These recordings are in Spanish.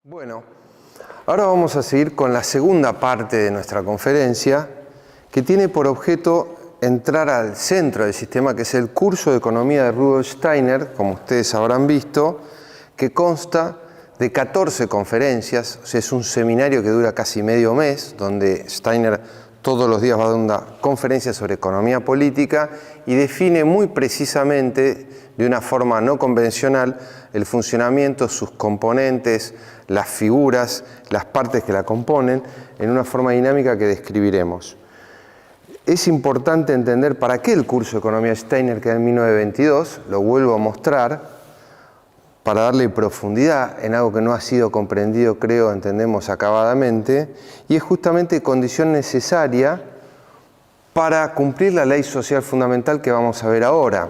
Bueno, ahora vamos a seguir con la segunda parte de nuestra conferencia, que tiene por objeto entrar al centro del sistema, que es el curso de economía de Rudolf Steiner, como ustedes habrán visto, que consta de 14 conferencias, o sea, es un seminario que dura casi medio mes, donde Steiner todos los días va a dar una conferencia sobre economía política y define muy precisamente, de una forma no convencional, el funcionamiento, sus componentes, las figuras, las partes que la componen, en una forma dinámica que describiremos. Es importante entender para qué el curso de economía Steiner queda en 1922, lo vuelvo a mostrar, para darle profundidad en algo que no ha sido comprendido, creo, entendemos acabadamente, y es justamente condición necesaria para cumplir la ley social fundamental que vamos a ver ahora.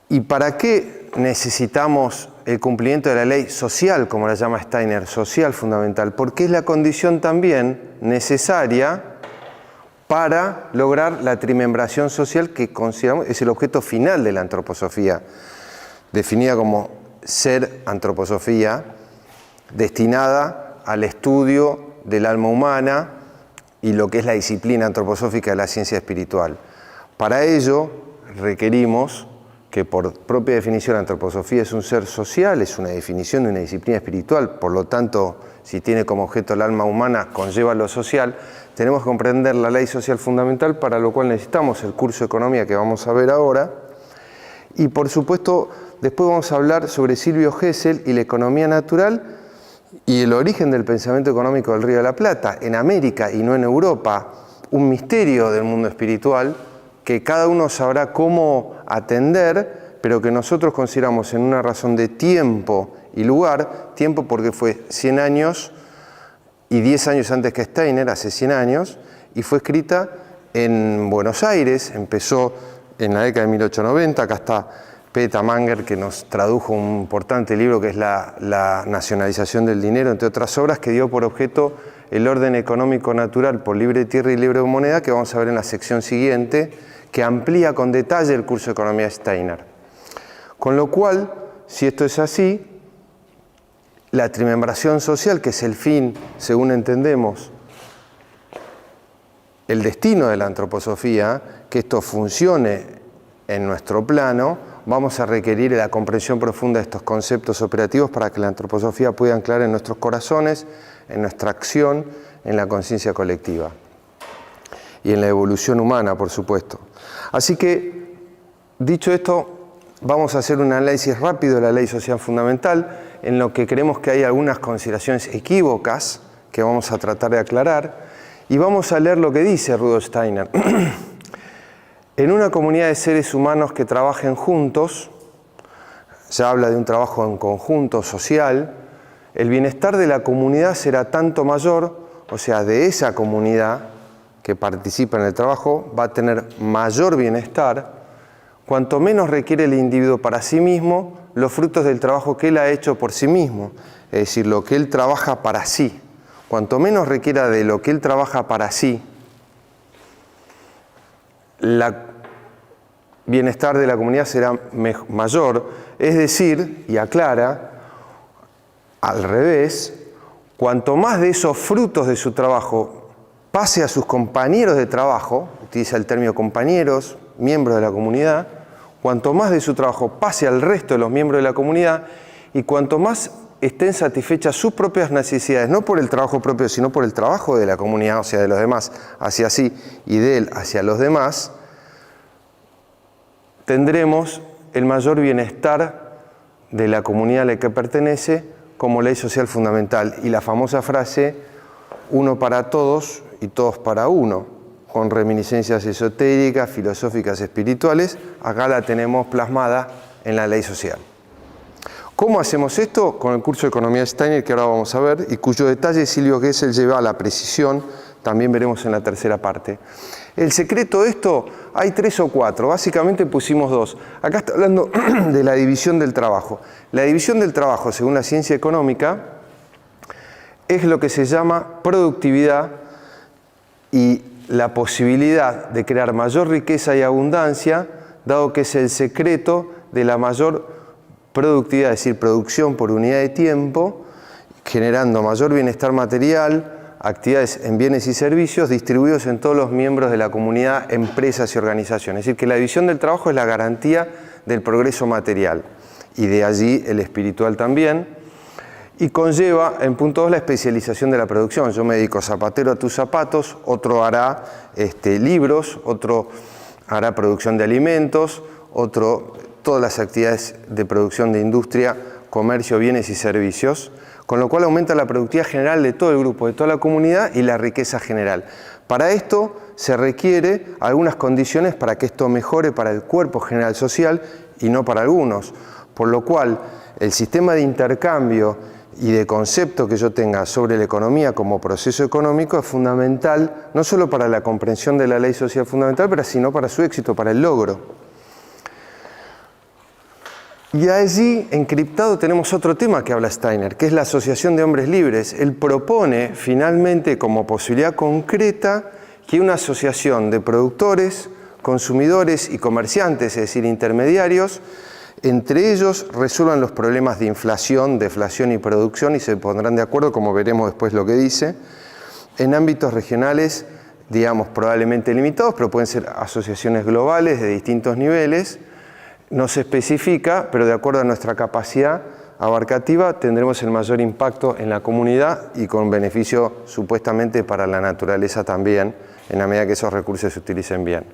¿Y para qué necesitamos el cumplimiento de la ley social, como la llama Steiner, social fundamental? Porque es la condición también necesaria para lograr la trimembración social que consideramos es el objeto final de la antroposofía, definida como ser antroposofía, destinada al estudio del alma humana y lo que es la disciplina antroposófica de la ciencia espiritual. Para ello requerimos que por propia definición la antroposofía es un ser social, es una definición de una disciplina espiritual, por lo tanto, si tiene como objeto el alma humana, conlleva lo social, tenemos que comprender la ley social fundamental, para lo cual necesitamos el curso de economía que vamos a ver ahora, y por supuesto, después vamos a hablar sobre Silvio Gesell y la economía natural y el origen del pensamiento económico del Río de la Plata, en América y no en Europa, un misterio del mundo espiritual, que cada uno sabrá cómo atender, pero que nosotros consideramos en una razón de tiempo y lugar, tiempo porque fue 100 años y 10 años antes que Steiner, hace 100 años, y fue escrita en Buenos Aires, empezó en la década de 1890, acá está Peter Manger, que nos tradujo un importante libro que es la nacionalización del dinero, entre otras obras, que dio por objeto el orden económico natural por libre tierra y libre moneda, que vamos a ver en la sección siguiente, que amplía con detalle el curso de economía de Steiner. Con lo cual, si esto es así, la trimembración social, que es el fin, según entendemos, el destino de la antroposofía, que esto funcione en nuestro plano, vamos a requerir la comprensión profunda de estos conceptos operativos para que la antroposofía pueda anclar en nuestros corazones, en nuestra acción, en la conciencia colectiva y en la evolución humana, por supuesto. Así que, dicho esto, vamos a hacer un análisis rápido de la ley social fundamental, en lo que creemos que hay algunas consideraciones equívocas que vamos a tratar de aclarar, y vamos a leer lo que dice Rudolf Steiner. En una comunidad de seres humanos que trabajen juntos, se habla de un trabajo en conjunto social, el bienestar de la comunidad será tanto mayor, o sea, de esa comunidad que participa en el trabajo, va a tener mayor bienestar, cuanto menos requiere el individuo para sí mismo los frutos del trabajo que él ha hecho por sí mismo, es decir, lo que él trabaja para sí. Cuanto menos requiera de lo que él trabaja para sí, el bienestar de la comunidad será mayor, es decir, y aclara, al revés, cuanto más de esos frutos de su trabajo pase a sus compañeros de trabajo, utiliza el término compañeros, miembros de la comunidad, cuanto más de su trabajo pase al resto de los miembros de la comunidad y cuanto más estén satisfechas sus propias necesidades, no por el trabajo propio, sino por el trabajo de la comunidad, o sea, de los demás hacia sí y de él hacia los demás, tendremos el mayor bienestar de la comunidad a la que pertenece como ley social fundamental. Y la famosa frase, uno para todos y todos para uno, con reminiscencias esotéricas, filosóficas, espirituales, acá la tenemos plasmada en la ley social. ¿Cómo hacemos esto? Con el curso de economía de Steiner, que ahora vamos a ver, y cuyo detalle Silvio Gesell lleva a la precisión, también veremos en la tercera parte. El secreto de esto, hay 3 o 4, básicamente pusimos 2. Acá está hablando de la división del trabajo. La división del trabajo, según la ciencia económica, es lo que se llama productividad y la posibilidad de crear mayor riqueza y abundancia, dado que es el secreto de la mayor productividad, es decir, producción por unidad de tiempo, generando mayor bienestar material, actividades en bienes y servicios distribuidos en todos los miembros de la comunidad, empresas y organizaciones. Es decir, que la división del trabajo es la garantía del progreso material y de allí el espiritual también. Y conlleva, en punto 2, la especialización de la producción. Yo me dedico zapatero a tus zapatos, otro hará libros, otro hará producción de alimentos, otro todas las actividades de producción de industria, comercio, bienes y servicios, con lo cual aumenta la productividad general de todo el grupo, de toda la comunidad y la riqueza general. Para esto se requiere algunas condiciones para que esto mejore para el cuerpo general social y no para algunos, por lo cual el sistema de intercambio y de concepto que yo tenga sobre la economía como proceso económico es fundamental, no solo para la comprensión de la ley social fundamental, pero sino para su éxito, para el logro. Y allí, encriptado, tenemos otro tema que habla Steiner, que es la asociación de hombres libres. Él propone, finalmente, como posibilidad concreta, que una asociación de productores, consumidores y comerciantes, es decir, intermediarios, entre ellos resuelvan los problemas de inflación, deflación y producción y se pondrán de acuerdo, como veremos después lo que dice, en ámbitos regionales, digamos, probablemente limitados, pero pueden ser asociaciones globales de distintos niveles. No se especifica, pero de acuerdo a nuestra capacidad abarcativa tendremos el mayor impacto en la comunidad y con beneficio supuestamente para la naturaleza también, en la medida que esos recursos se utilicen bien.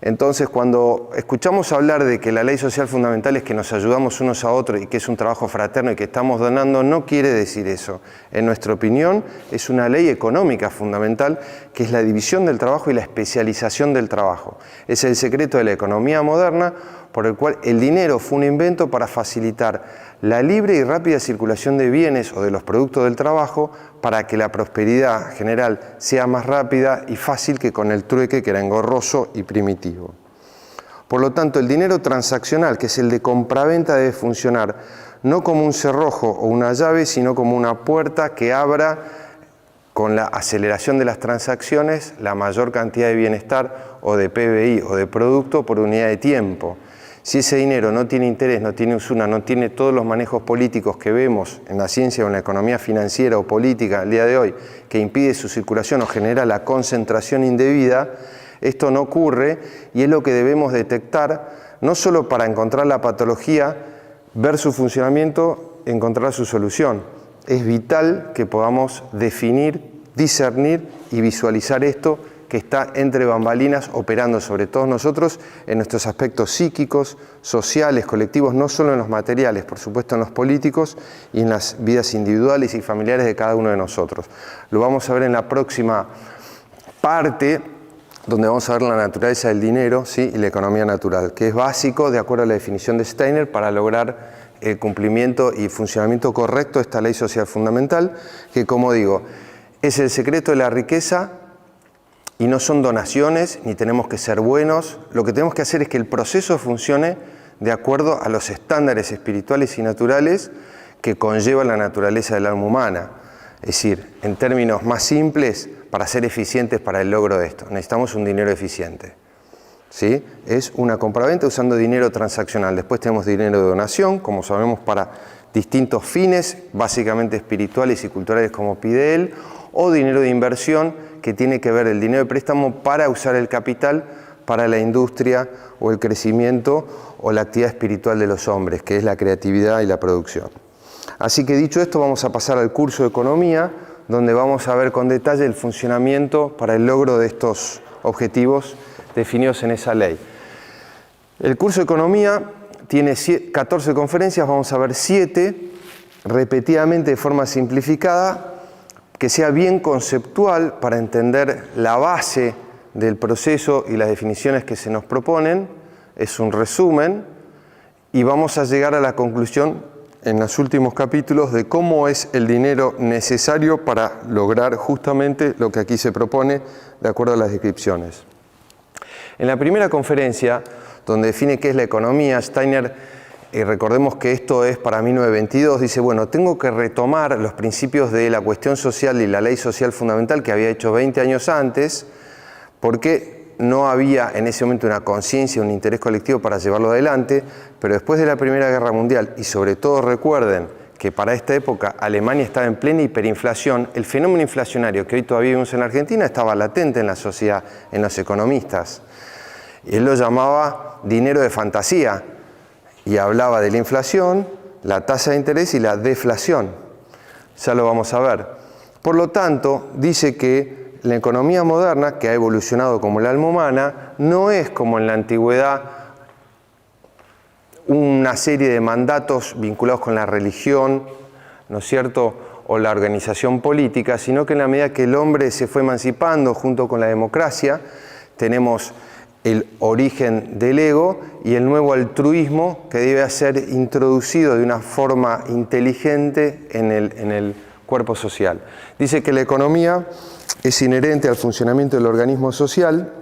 Entonces, cuando escuchamos hablar de que la ley social fundamental es que nos ayudamos unos a otros y que es un trabajo fraterno y que estamos donando, no quiere decir eso. En nuestra opinión, es una ley económica fundamental, que es la división del trabajo y la especialización del trabajo. Es el secreto de la economía moderna, por el cual el dinero fue un invento para facilitar la libre y rápida circulación de bienes o de los productos del trabajo para que la prosperidad general sea más rápida y fácil que con el trueque, que era engorroso y primitivo. Por lo tanto, el dinero transaccional, que es el de compraventa, debe funcionar no como un cerrojo o una llave, sino como una puerta que abra con la aceleración de las transacciones la mayor cantidad de bienestar o de PBI o de producto por unidad de tiempo. Si ese dinero no tiene interés, no tiene usura, no tiene todos los manejos políticos que vemos en la ciencia o en la economía financiera o política al día de hoy, que impide su circulación o genera la concentración indebida, esto no ocurre y es lo que debemos detectar, no solo para encontrar la patología, ver su funcionamiento, encontrar su solución. Es vital que podamos definir, discernir y visualizar esto que está entre bambalinas operando sobre todos nosotros en nuestros aspectos psíquicos, sociales, colectivos, no solo en los materiales, por supuesto en los políticos y en las vidas individuales y familiares de cada uno de nosotros. Lo vamos a ver en la próxima parte, donde vamos a ver la naturaleza del dinero, ¿sí? Y la economía natural, que es básico, de acuerdo a la definición de Steiner, para lograr el cumplimiento y funcionamiento correcto de esta ley social fundamental, que, como digo, es el secreto de la riqueza. Y no son donaciones, ni tenemos que ser buenos. Lo que tenemos que hacer es que el proceso funcione de acuerdo a los estándares espirituales y naturales que conlleva la naturaleza del alma humana. Es decir, en términos más simples, para ser eficientes para el logro de esto, necesitamos un dinero eficiente. ¿Sí? Es una compraventa usando dinero transaccional. Después tenemos dinero de donación, como sabemos, para distintos fines, básicamente espirituales y culturales, como pide él, o dinero de inversión, que tiene que ver el dinero de préstamo para usar el capital para la industria o el crecimiento o la actividad espiritual de los hombres, que es la creatividad y la producción. Así que dicho esto, vamos a pasar al curso de Economía, donde vamos a ver con detalle el funcionamiento para el logro de estos objetivos definidos en esa ley. El curso de Economía tiene 14 conferencias, vamos a ver 7 repetidamente de forma simplificada, que sea bien conceptual para entender la base del proceso y las definiciones que se nos proponen. Es un resumen y vamos a llegar a la conclusión en los últimos capítulos de cómo es el dinero necesario para lograr justamente lo que aquí se propone de acuerdo a las descripciones. En la primera conferencia, donde define qué es la economía, Steiner, y recordemos que esto es para 1922, dice, bueno, tengo que retomar los principios de la cuestión social y la ley social fundamental que había hecho 20 años antes, porque no había en ese momento una conciencia, un interés colectivo para llevarlo adelante, pero después de la Primera Guerra Mundial, y sobre todo recuerden que para esta época Alemania estaba en plena hiperinflación, el fenómeno inflacionario que hoy todavía vivimos en la Argentina estaba latente en la sociedad, en los economistas. Él lo llamaba dinero de fantasía y hablaba de la inflación, la tasa de interés y la deflación. Ya lo vamos a ver. Por lo tanto, dice que la economía moderna, que ha evolucionado como el alma humana, no es como en la antigüedad una serie de mandatos vinculados con la religión, ¿no es cierto?, o la organización política, sino que en la medida que el hombre se fue emancipando junto con la democracia, tenemos el origen del ego y el nuevo altruismo que debe ser introducido de una forma inteligente en el cuerpo social. Dice que la economía es inherente al funcionamiento del organismo social,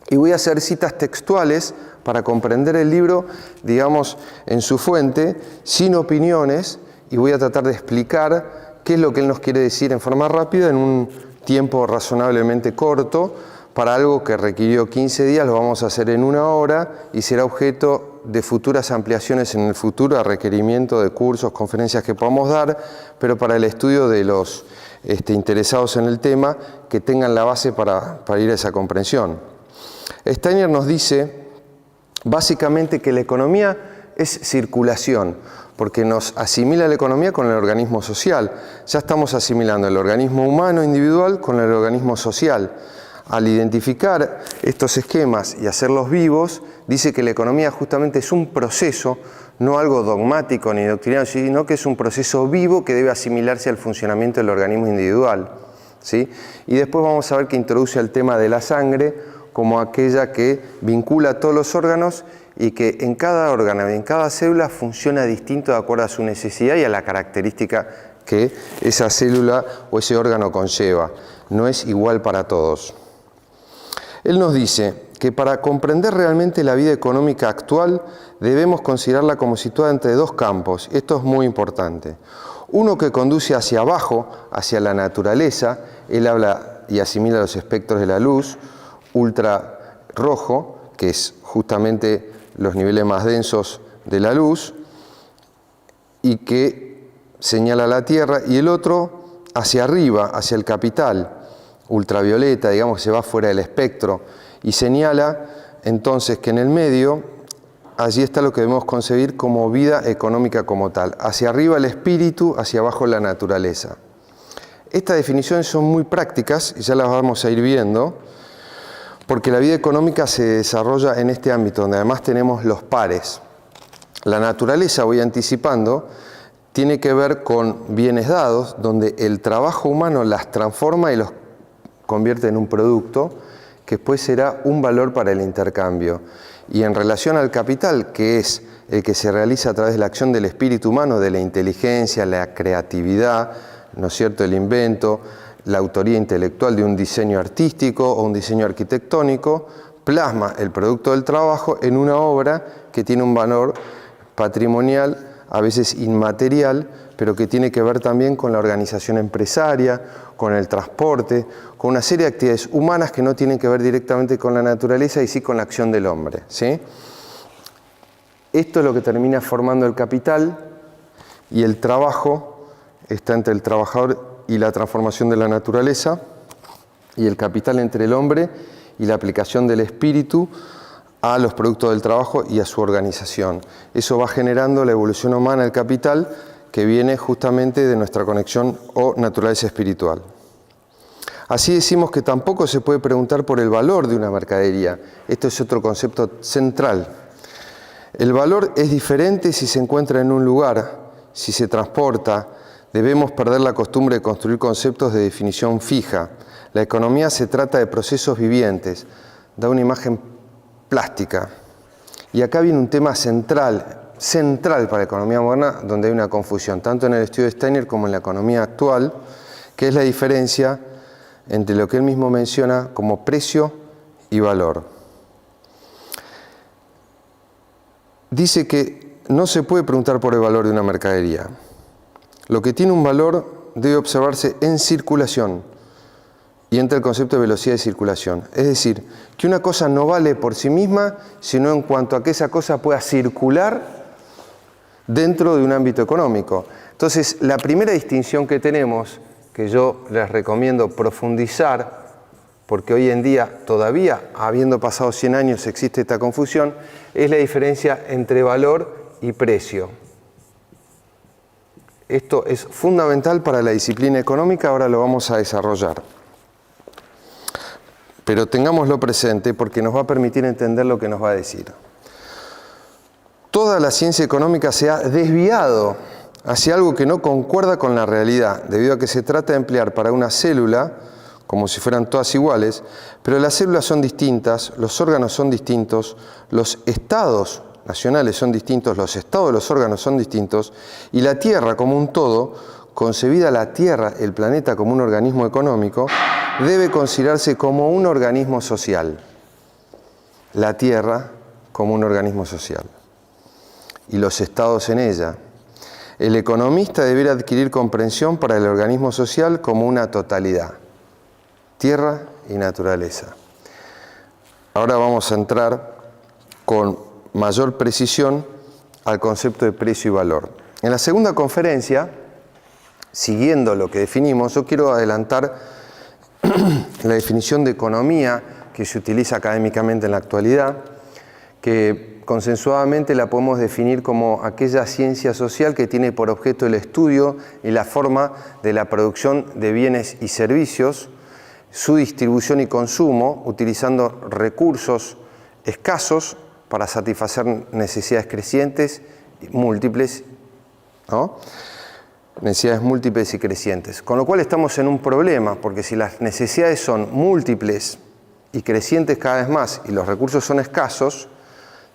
y voy a hacer citas textuales para comprender el libro, digamos, en su fuente, sin opiniones, y voy a tratar de explicar qué es lo que él nos quiere decir en forma rápida, en un tiempo razonablemente corto. Para algo que requirió 15 días, lo vamos a hacer en 1 hora y será objeto de futuras ampliaciones en el futuro a requerimiento de cursos, conferencias que podamos dar, pero para el estudio de los interesados en el tema, que tengan la base para ir a esa comprensión. Steiner nos dice básicamente que la economía es circulación, porque nos asimila la economía con el organismo social. Ya estamos asimilando el organismo humano individual con el organismo social. Al identificar estos esquemas y hacerlos vivos, dice que la economía justamente es un proceso, no algo dogmático ni doctrinario, sino que es un proceso vivo que debe asimilarse al funcionamiento del organismo individual, ¿sí? Y después vamos a ver que introduce el tema de la sangre como aquella que vincula a todos los órganos y que en cada órgano y en cada célula funciona distinto de acuerdo a su necesidad y a la característica que esa célula o ese órgano conlleva. No es igual para todos. Él nos dice que para comprender realmente la vida económica actual debemos considerarla como situada entre dos campos. Esto es muy importante. Uno que conduce hacia abajo, hacia la naturaleza. Él habla y asimila los espectros de la luz, ultrarrojo, que es justamente los niveles más densos de la luz, y que señala la Tierra, y el otro hacia arriba, hacia el capital, ultravioleta, digamos que se va fuera del espectro, y señala entonces que en el medio, allí está lo que debemos concebir como vida económica como tal. Hacia arriba el espíritu, hacia abajo la naturaleza. Estas definiciones son muy prácticas, y ya las vamos a ir viendo, porque la vida económica se desarrolla en este ámbito, donde además tenemos los pares. La naturaleza, voy anticipando, tiene que ver con bienes dados, donde el trabajo humano las transforma y los convierte en un producto que después será un valor para el intercambio. Y en relación al capital, que es el que se realiza a través de la acción del espíritu humano, de la inteligencia, la creatividad, ¿no es cierto?, el invento, la autoría intelectual de un diseño artístico o un diseño arquitectónico, plasma el producto del trabajo en una obra que tiene un valor patrimonial, a veces inmaterial, pero que tiene que ver también con la organización empresaria, con el transporte, con una serie de actividades humanas que no tienen que ver directamente con la naturaleza y sí con la acción del hombre, ¿sí? Esto es lo que termina formando el capital, y el trabajo está entre el trabajador y la transformación de la naturaleza, y el capital entre el hombre y la aplicación del espíritu a los productos del trabajo y a su organización. Eso va generando la evolución humana del capital, que viene justamente de nuestra conexión o naturaleza espiritual. Así decimos que tampoco se puede preguntar por el valor de una mercadería. Esto es otro concepto central. El valor es diferente si se encuentra en un lugar, si se transporta. Debemos perder la costumbre de construir conceptos de definición fija. La economía se trata de procesos vivientes. Da una imagen plástica. Y acá viene un tema central para la economía moderna, donde hay una confusión, tanto en el estudio de Steiner como en la economía actual, que es la diferencia entre lo que él mismo menciona como precio y valor. Dice que no se puede preguntar por el valor de una mercadería. Lo que tiene un valor debe observarse en circulación y entra el concepto de velocidad de circulación. Es decir, que una cosa no vale por sí misma, sino en cuanto a que esa cosa pueda circular dentro de un ámbito económico. Entonces, la primera distinción que tenemos, que yo les recomiendo profundizar, porque hoy en día, todavía, habiendo pasado 100 años, existe esta confusión, es la diferencia entre valor y precio. Esto es fundamental para la disciplina económica, ahora lo vamos a desarrollar. Pero tengámoslo presente porque nos va a permitir entender lo que nos va a decir. Toda la ciencia económica se ha desviado hacia algo que no concuerda con la realidad, debido a que se trata de emplear para una célula, como si fueran todas iguales, pero las células son distintas, los órganos son distintos, los estados nacionales son distintos, los estados de los órganos son distintos, y la Tierra como un todo, concebida la Tierra, el planeta como un organismo económico, debe considerarse como un organismo social. La Tierra como un organismo social. Y los estados en ella. El economista deberá adquirir comprensión para el organismo social como una totalidad. Tierra y naturaleza. Ahora vamos a entrar con mayor precisión al concepto de precio y valor. En la segunda conferencia, siguiendo lo que definimos, yo quiero adelantar la definición de economía que se utiliza académicamente en la actualidad, que consensuadamente la podemos definir como aquella ciencia social que tiene por objeto el estudio y la forma de la producción de bienes y servicios, su distribución y consumo, utilizando recursos escasos para satisfacer necesidades crecientes, múltiples, ¿no? Necesidades múltiples y crecientes. Con lo cual estamos en un problema, porque si las necesidades son múltiples y crecientes cada vez más y los recursos son escasos,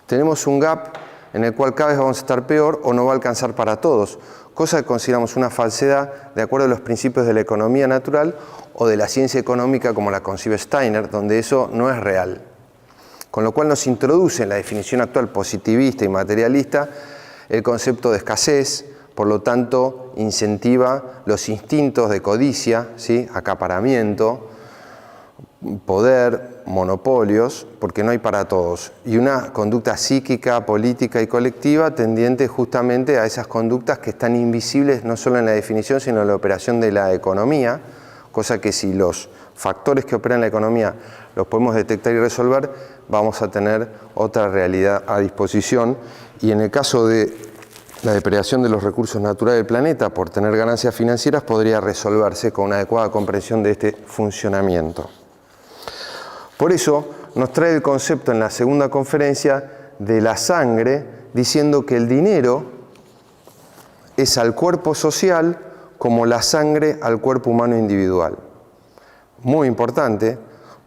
tenemos un gap en el cual cada vez vamos a estar peor o no va a alcanzar para todos, cosa que consideramos una falsedad de acuerdo a los principios de la economía natural o de la ciencia económica como la concibe Steiner, donde eso no es real. Con lo cual nos introduce en la definición actual positivista y materialista el concepto de escasez, por lo tanto incentiva los instintos de codicia, ¿sí? Acaparamiento, poder, monopolios, porque no hay para todos, y una conducta psíquica, política y colectiva tendiente justamente a esas conductas que están invisibles no solo en la definición, sino en la operación de la economía, cosa que si los factores que operan la economía los podemos detectar y resolver, vamos a tener otra realidad a disposición, y en el caso de la depredación de los recursos naturales del planeta por tener ganancias financieras podría resolverse con una adecuada comprensión de este funcionamiento. Por eso nos trae el concepto en la segunda conferencia de la sangre, diciendo que el dinero es al cuerpo social como la sangre al cuerpo humano individual. Muy importante,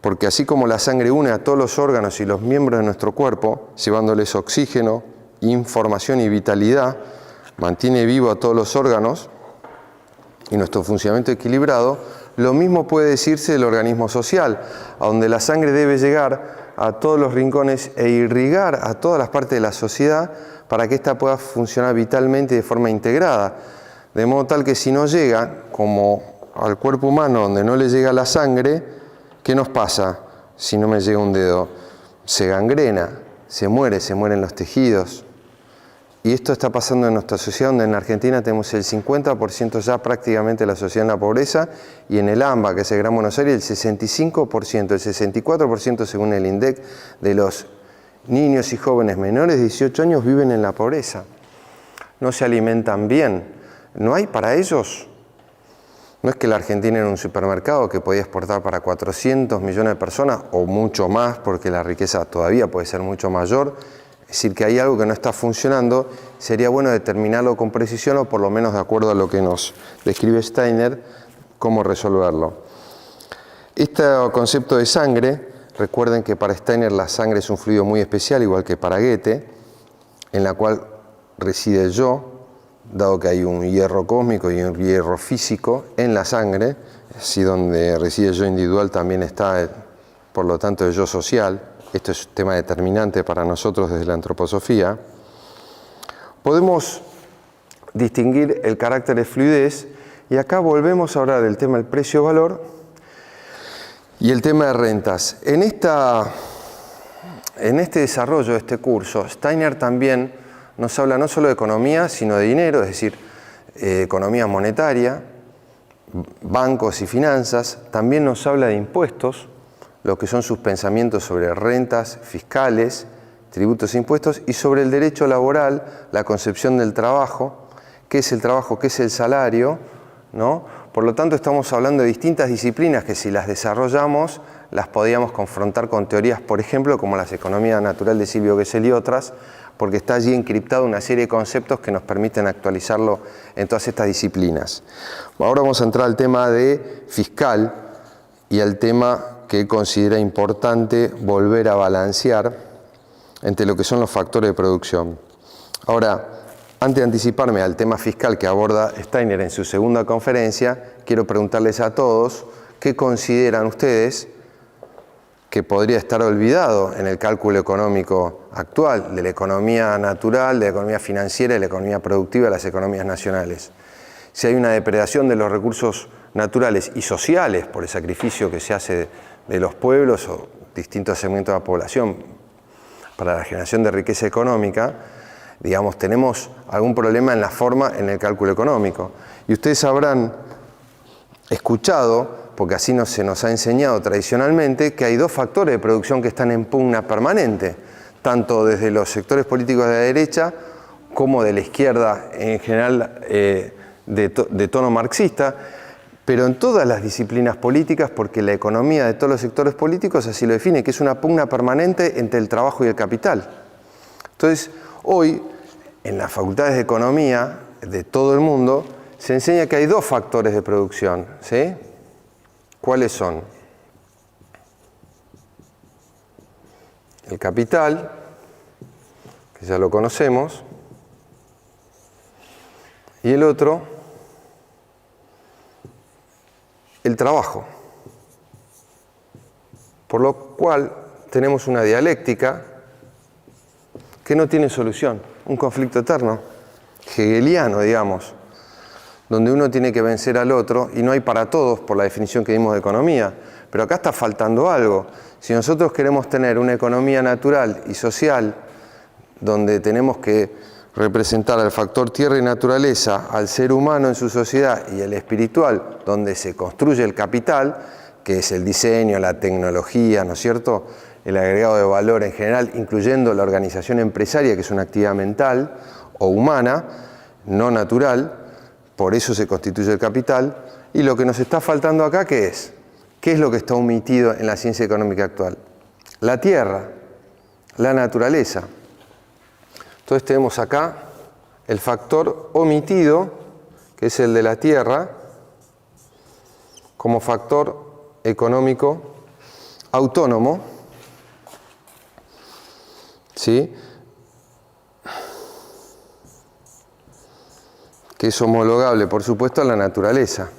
porque así como la sangre une a todos los órganos y los miembros de nuestro cuerpo, llevándoles oxígeno, información y vitalidad, mantiene vivo a todos los órganos y nuestro funcionamiento equilibrado, lo mismo puede decirse del organismo social, a donde la sangre debe llegar a todos los rincones e irrigar a todas las partes de la sociedad para que ésta pueda funcionar vitalmente de forma integrada, de modo tal que si no llega, como al cuerpo humano donde no le llega la sangre, ¿qué nos pasa si no me llega un dedo? Se gangrena, se mueren los tejidos. Y esto está pasando en nuestra sociedad, donde en Argentina tenemos el 50% ya prácticamente de la sociedad en la pobreza, y en el AMBA, que es el Gran Buenos Aires, el 65%, el 64% según el INDEC, de los niños y jóvenes menores de 18 años viven en la pobreza. No se alimentan bien. ¿No hay para ellos? No es que la Argentina era un supermercado que podía exportar para 400 millones de personas, o mucho más, porque la riqueza todavía puede ser mucho mayor. Es decir, que hay algo que no está funcionando, sería bueno determinarlo con precisión o por lo menos de acuerdo a lo que nos describe Steiner, cómo resolverlo. Este concepto de sangre, recuerden que para Steiner la sangre es un fluido muy especial, igual que para Goethe, en la cual reside el yo, dado que hay un hierro cósmico y un hierro físico en la sangre, así donde reside el yo individual también está, por lo tanto, el yo social. Esto es un tema determinante para nosotros desde la antroposofía. Podemos distinguir el carácter de fluidez, y acá volvemos a hablar del tema del precio-valor, Y el tema de rentas. En este desarrollo de este curso, Steiner también nos habla no solo de economía, sino de dinero, es decir, economía monetaria, bancos y finanzas. También nos habla de impuestos, lo que son sus pensamientos sobre rentas fiscales, tributos e impuestos, y sobre el derecho laboral, la concepción del trabajo, qué es el trabajo, qué es el salario, ¿no? Por lo tanto, estamos hablando de distintas disciplinas que si las desarrollamos, las podíamos confrontar con teorías, por ejemplo, como la economía natural de Silvio Gesell y otras, porque está allí encriptado una serie de conceptos que nos permiten actualizarlo en todas estas disciplinas. Ahora vamos a entrar al tema de fiscal y al tema que considera importante volver a balancear entre lo que son los factores de producción. Ahora, antes de anticiparme al tema fiscal que aborda Steiner en su segunda conferencia, quiero preguntarles a todos qué consideran ustedes que podría estar olvidado en el cálculo económico actual, de la economía natural, de la economía financiera y de la economía productiva de las economías nacionales. Si hay una depredación de los recursos naturales y sociales por el sacrificio que se hace de los pueblos o distintos segmentos de la población para la generación de riqueza económica, digamos, tenemos algún problema en la forma en el cálculo económico. Y ustedes habrán escuchado, porque así se nos ha enseñado tradicionalmente, que hay dos factores de producción que están en pugna permanente, tanto desde los sectores políticos de la derecha como de la izquierda en general de tono marxista, pero en todas las disciplinas políticas, porque la economía de todos los sectores políticos así lo define, que es una pugna permanente entre el trabajo y el capital. Entonces, hoy, en las facultades de economía de todo el mundo, se enseña que hay dos factores de producción, ¿sí? ¿Cuáles son? El capital, que ya lo conocemos, y el otro, el trabajo. Por lo cual tenemos una dialéctica que no tiene solución, un conflicto eterno, hegeliano, digamos, donde uno tiene que vencer al otro y no hay para todos por la definición que dimos de economía. Pero acá está faltando algo. Si nosotros queremos tener una economía natural y social donde tenemos que representar al factor tierra y naturaleza, al ser humano en su sociedad y el espiritual, donde se construye el capital, que es el diseño, la tecnología, ¿no es cierto?, el agregado de valor en general, incluyendo la organización empresaria, que es una actividad mental o humana, no natural, por eso se constituye el capital. Y lo que nos está faltando acá, ¿qué es? ¿Qué es lo que está omitido en la ciencia económica actual? La tierra, la naturaleza. Entonces tenemos acá el factor omitido, que es el de la tierra, como factor económico autónomo, ¿sí?, que es homologable, por supuesto, a la naturaleza.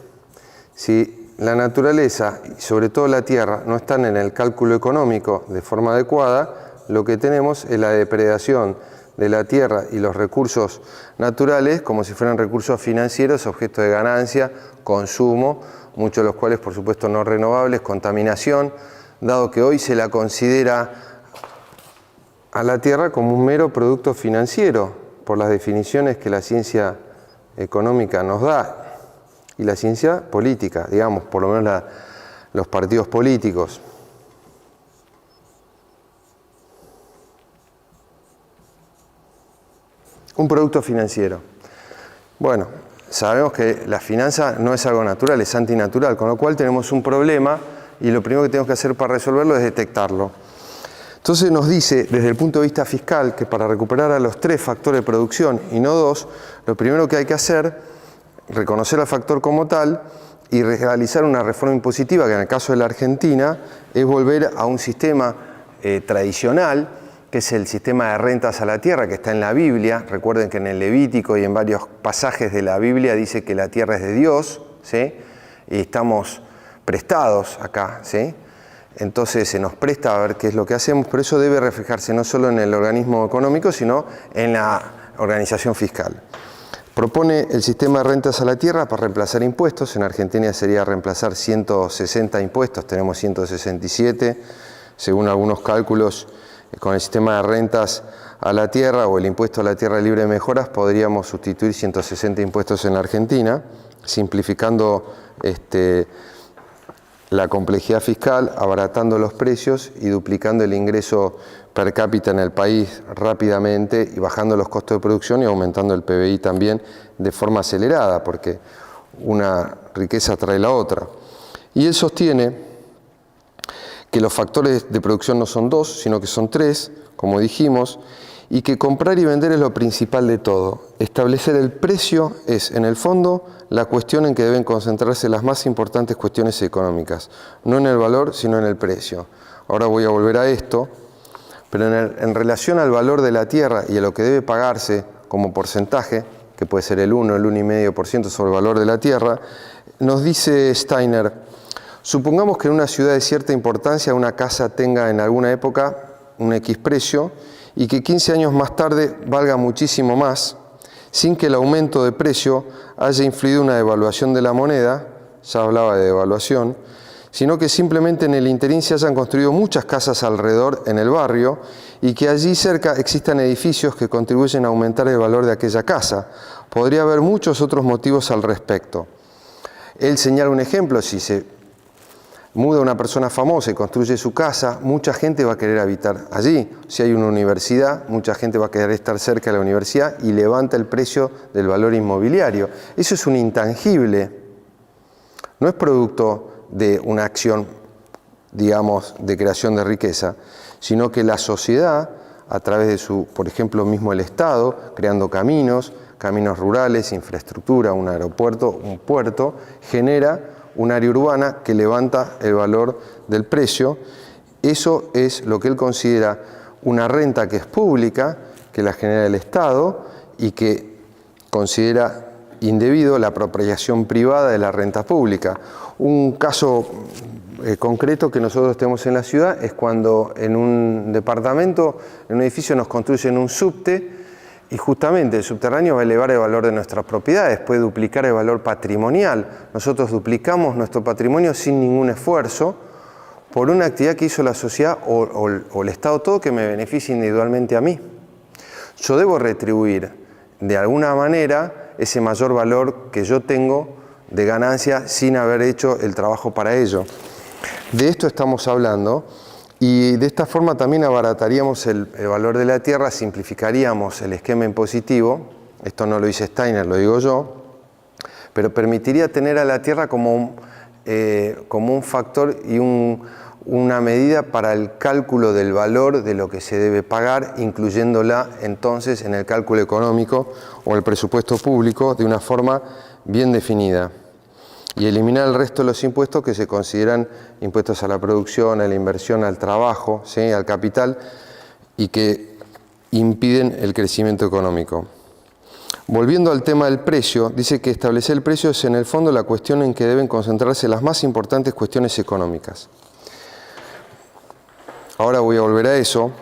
Si la naturaleza y sobre todo la tierra no están en el cálculo económico de forma adecuada, lo que tenemos es la depredación de la tierra y los recursos naturales como si fueran recursos financieros, objeto de ganancia, consumo, muchos de los cuales, por supuesto, no renovables, contaminación, dado que hoy se la considera a la tierra como un mero producto financiero, por las definiciones que la ciencia económica nos da, y la ciencia política, digamos, por lo menos los partidos políticos. Un producto financiero. Bueno, sabemos que la finanza no es algo natural, es antinatural, con lo cual tenemos un problema y lo primero que tenemos que hacer para resolverlo es detectarlo. Entonces nos dice, desde el punto de vista fiscal, que para recuperar a los 3 factores de producción y no 2, lo primero que hay que hacer, reconocer al factor como tal y realizar una reforma impositiva, que en el caso de la Argentina es volver a un sistema tradicional, que es el sistema de rentas a la tierra, que está en la Biblia. Recuerden que en el Levítico y en varios pasajes de la Biblia dice que la tierra es de Dios, ¿sí?, y estamos prestados acá, ¿sí? Entonces se nos presta a ver qué es lo que hacemos, pero eso debe reflejarse no solo en el organismo económico, sino en la organización fiscal. Propone el sistema de rentas a la tierra para reemplazar impuestos. En Argentina sería reemplazar 160 impuestos, tenemos 167. Según algunos cálculos, con el sistema de rentas a la tierra o el impuesto a la tierra libre de mejoras, podríamos sustituir 160 impuestos en la Argentina, simplificando la complejidad fiscal, abaratando los precios y duplicando el ingreso per cápita en el país rápidamente y bajando los costos de producción y aumentando el PBI también de forma acelerada, porque una riqueza trae la otra. Y él sostiene que los factores de producción no son dos, sino que son tres, como dijimos, y que comprar y vender es lo principal de todo. Establecer el precio es, en el fondo, la cuestión en que deben concentrarse las más importantes cuestiones económicas, no en el valor, sino en el precio. Ahora voy a volver a esto, pero en relación al valor de la tierra y a lo que debe pagarse como porcentaje, que puede ser el 1, el 1,5% sobre el valor de la tierra, nos dice Steiner: supongamos que en una ciudad de cierta importancia una casa tenga en alguna época un X precio y que 15 años más tarde valga muchísimo más, sin que el aumento de precio haya influido una devaluación de la moneda, ya hablaba de devaluación, sino que simplemente en el interín se hayan construido muchas casas alrededor en el barrio y que allí cerca existan edificios que contribuyen a aumentar el valor de aquella casa. Podría haber muchos otros motivos al respecto. Él señala un ejemplo: si se muda una persona famosa y construye su casa, mucha gente va a querer habitar allí. Si hay una universidad, mucha gente va a querer estar cerca de la universidad y levanta el precio del valor inmobiliario. Eso es un intangible, no es producto de una acción, digamos, de creación de riqueza, sino que la sociedad, a través de su, por ejemplo, mismo el Estado, creando caminos rurales, infraestructura, un aeropuerto, un puerto, genera un área urbana que levanta el valor del precio. Eso es lo que él considera una renta que es pública, que la genera el Estado y que considera indebido la apropiación privada de la renta pública. Un caso concreto que nosotros tenemos en la ciudad es cuando en un departamento, en un edificio, nos construyen un subte y justamente el subterráneo va a elevar el valor de nuestras propiedades, puede duplicar el valor patrimonial. Nosotros duplicamos nuestro patrimonio sin ningún esfuerzo por una actividad que hizo la sociedad o el Estado todo, que me beneficia individualmente a mí. Yo debo retribuir de alguna manera ese mayor valor que yo tengo de ganancia sin haber hecho el trabajo para ello. De esto estamos hablando. Y de esta forma también abarataríamos el valor de la tierra, simplificaríamos el esquema impositivo. Esto no lo dice Steiner, lo digo yo, pero permitiría tener a la tierra como un factor y una medida para el cálculo del valor de lo que se debe pagar, incluyéndola entonces en el cálculo económico o el presupuesto público de una forma bien definida. Y eliminar el resto de los impuestos que se consideran impuestos a la producción, a la inversión, al trabajo, ¿sí?, al capital, y que impiden el crecimiento económico. Volviendo al tema del precio, dice que establecer el precio es en el fondo la cuestión en que deben concentrarse las más importantes cuestiones económicas. Ahora voy a volver a eso.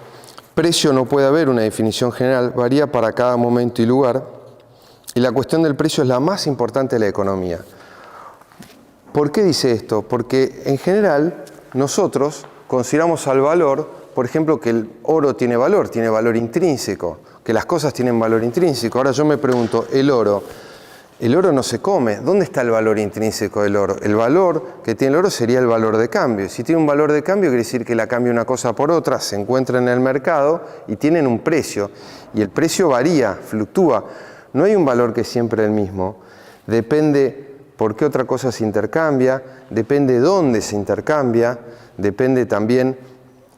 Precio no puede haber una definición general, varía para cada momento y lugar, y la cuestión del precio es la más importante de la economía. ¿Por qué dice esto? Porque en general nosotros consideramos al valor, por ejemplo, que el oro tiene valor intrínseco, que las cosas tienen valor intrínseco. Ahora yo me pregunto, el oro no se come. ¿Dónde está el valor intrínseco del oro? El valor que tiene el oro sería el valor de cambio. Si tiene un valor de cambio, quiere decir que la cambia una cosa por otra, se encuentra en el mercado y tienen un precio. Y el precio varía, fluctúa. No hay un valor que es siempre el mismo. Depende por qué otra cosa se intercambia, depende dónde se intercambia, depende también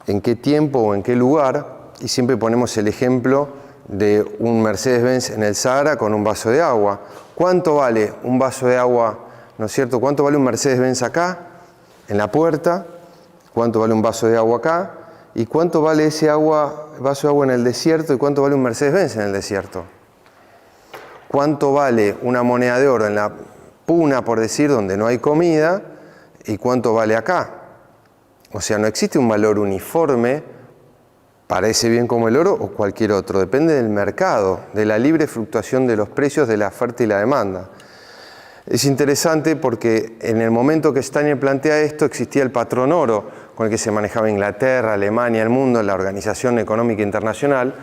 en qué tiempo o en qué lugar. Y siempre ponemos el ejemplo de un Mercedes-Benz en el Sahara con un vaso de agua. ¿Cuánto vale un vaso de agua, no es cierto? ¿Cuánto vale un Mercedes-Benz acá, en la puerta? ¿Cuánto vale un vaso de agua acá? ¿Y cuánto vale ese vaso de agua en el desierto? ¿Y cuánto vale un Mercedes-Benz en el desierto? ¿Cuánto vale una moneda de oro en la puna, por decir, donde no hay comida? ¿Y cuánto vale acá? O sea, no existe un valor uniforme parece bien como el oro o cualquier otro, depende del mercado, de la libre fluctuación de los precios, de la oferta y la demanda. Es interesante porque en el momento que Steiner plantea esto existía el patrón oro con el que se manejaba Inglaterra, Alemania, el mundo, la Organización Económica Internacional,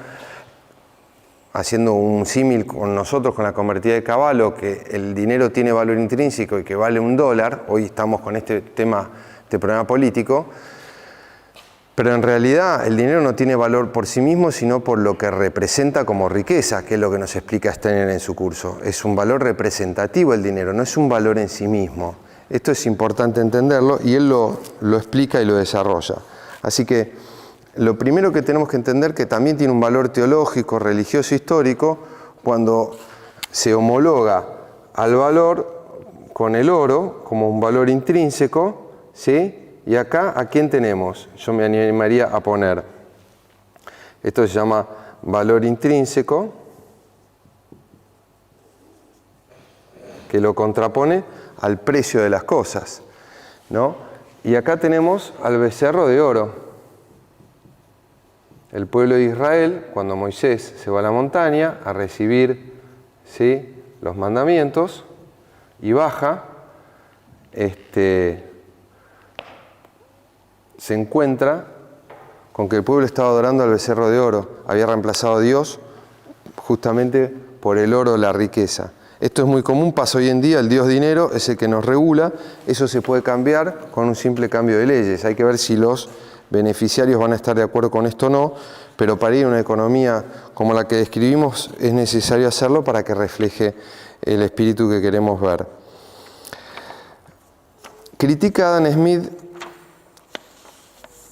haciendo un símil con nosotros con la convertida de Cavallo, que el dinero tiene valor intrínseco y que vale $1, hoy estamos con este tema, este problema político, pero en realidad el dinero no tiene valor por sí mismo, sino por lo que representa como riqueza, que es lo que nos explica Steiner en su curso. Es un valor representativo el dinero, no es un valor en sí mismo. Esto es importante entenderlo y él lo explica y lo desarrolla. Así que lo primero que tenemos que entender que también tiene un valor teológico, religioso, histórico, cuando se homologa al valor con el oro como un valor intrínseco, ¿sí? Y acá, ¿a quién tenemos? Yo me animaría a poner, esto se llama valor intrínseco, que lo contrapone al precio de las cosas, ¿no? Y acá tenemos al becerro de oro. El pueblo de Israel, cuando Moisés se va a la montaña a recibir, ¿sí?, los mandamientos y baja, se encuentra con que el pueblo estaba adorando al becerro de oro. Había reemplazado a Dios justamente por el oro, la riqueza. Esto es muy común, pasa hoy en día, el Dios dinero es el que nos regula. Eso se puede cambiar con un simple cambio de leyes. Hay que ver si los beneficiarios van a estar de acuerdo con esto o no, pero para ir a una economía como la que describimos es necesario hacerlo para que refleje el espíritu que queremos ver. Critica a Adam Smith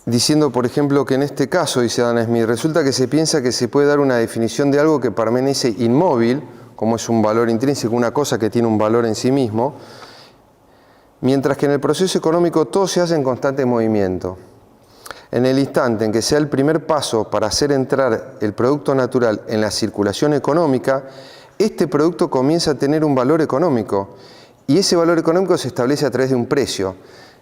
diciendo, por ejemplo, que en este caso, dice Adam Smith, resulta que se piensa que se puede dar una definición de algo que permanece inmóvil, como es un valor intrínseco, una cosa que tiene un valor en sí mismo, mientras que en el proceso económico todo se hace en constante movimiento. En el instante en que sea el primer paso para hacer entrar el producto natural en la circulación económica, este producto comienza a tener un valor económico, y ese valor económico se establece a través de un precio.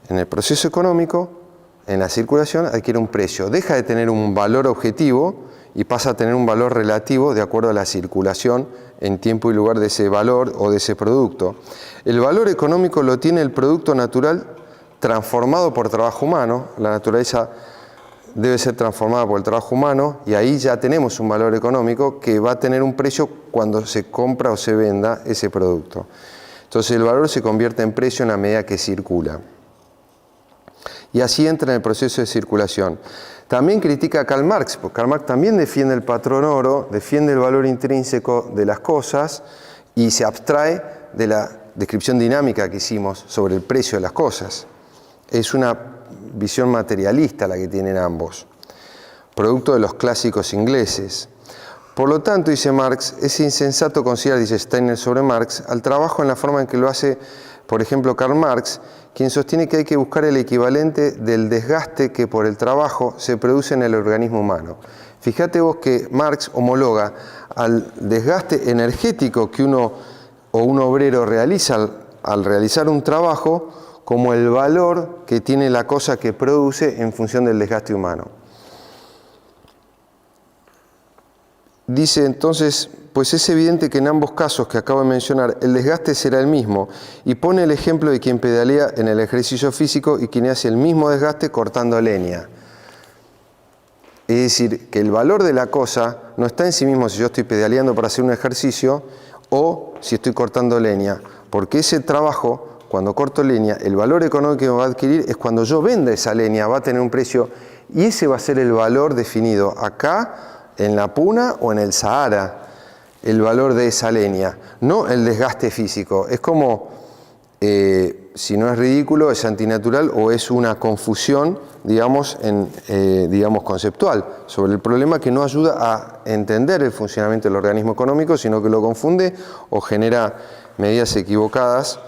En el proceso económico, en la circulación, adquiere un precio. Deja de tener un valor objetivo y pasa a tener un valor relativo de acuerdo a la circulación en tiempo y lugar de ese valor o de ese producto. El valor económico lo tiene el producto natural transformado por trabajo humano. La naturaleza debe ser transformada por el trabajo humano y ahí ya tenemos un valor económico que va a tener un precio cuando se compra o se venda ese producto. Entonces el valor se convierte en precio en la medida que circula. Y así entra en el proceso de circulación. También critica a Karl Marx, porque Karl Marx también defiende el patrón oro, defiende el valor intrínseco de las cosas y se abstrae de la descripción dinámica que hicimos sobre el precio de las cosas. Es una visión materialista la que tienen ambos, producto de los clásicos ingleses. Por lo tanto, dice Marx, es insensato considerar, dice Steiner sobre Marx, al trabajo en la forma en que lo hace, por ejemplo, Karl Marx, quien sostiene que hay que buscar el equivalente del desgaste que por el trabajo se produce en el organismo humano. Fíjate vos que Marx homologa al desgaste energético que uno o un obrero realiza al realizar un trabajo como el valor que tiene la cosa que produce en función del desgaste humano. Dice entonces, pues es evidente que en ambos casos que acabo de mencionar, el desgaste será el mismo, y pone el ejemplo de quien pedalea en el ejercicio físico y quien hace el mismo desgaste cortando leña. Es decir, que el valor de la cosa no está en sí mismo si yo estoy pedaleando para hacer un ejercicio o si estoy cortando leña, porque ese trabajo, cuando corto leña, el valor económico que va a adquirir es cuando yo venda esa leña, va a tener un precio, y ese va a ser el valor definido acá, en la Puna o en el Sahara, el valor de esa leña, no el desgaste físico. Es como, si no es ridículo, es antinatural o es una confusión, digamos, conceptual, sobre el problema que no ayuda a entender el funcionamiento del organismo económico, sino que lo confunde o genera medidas equivocadas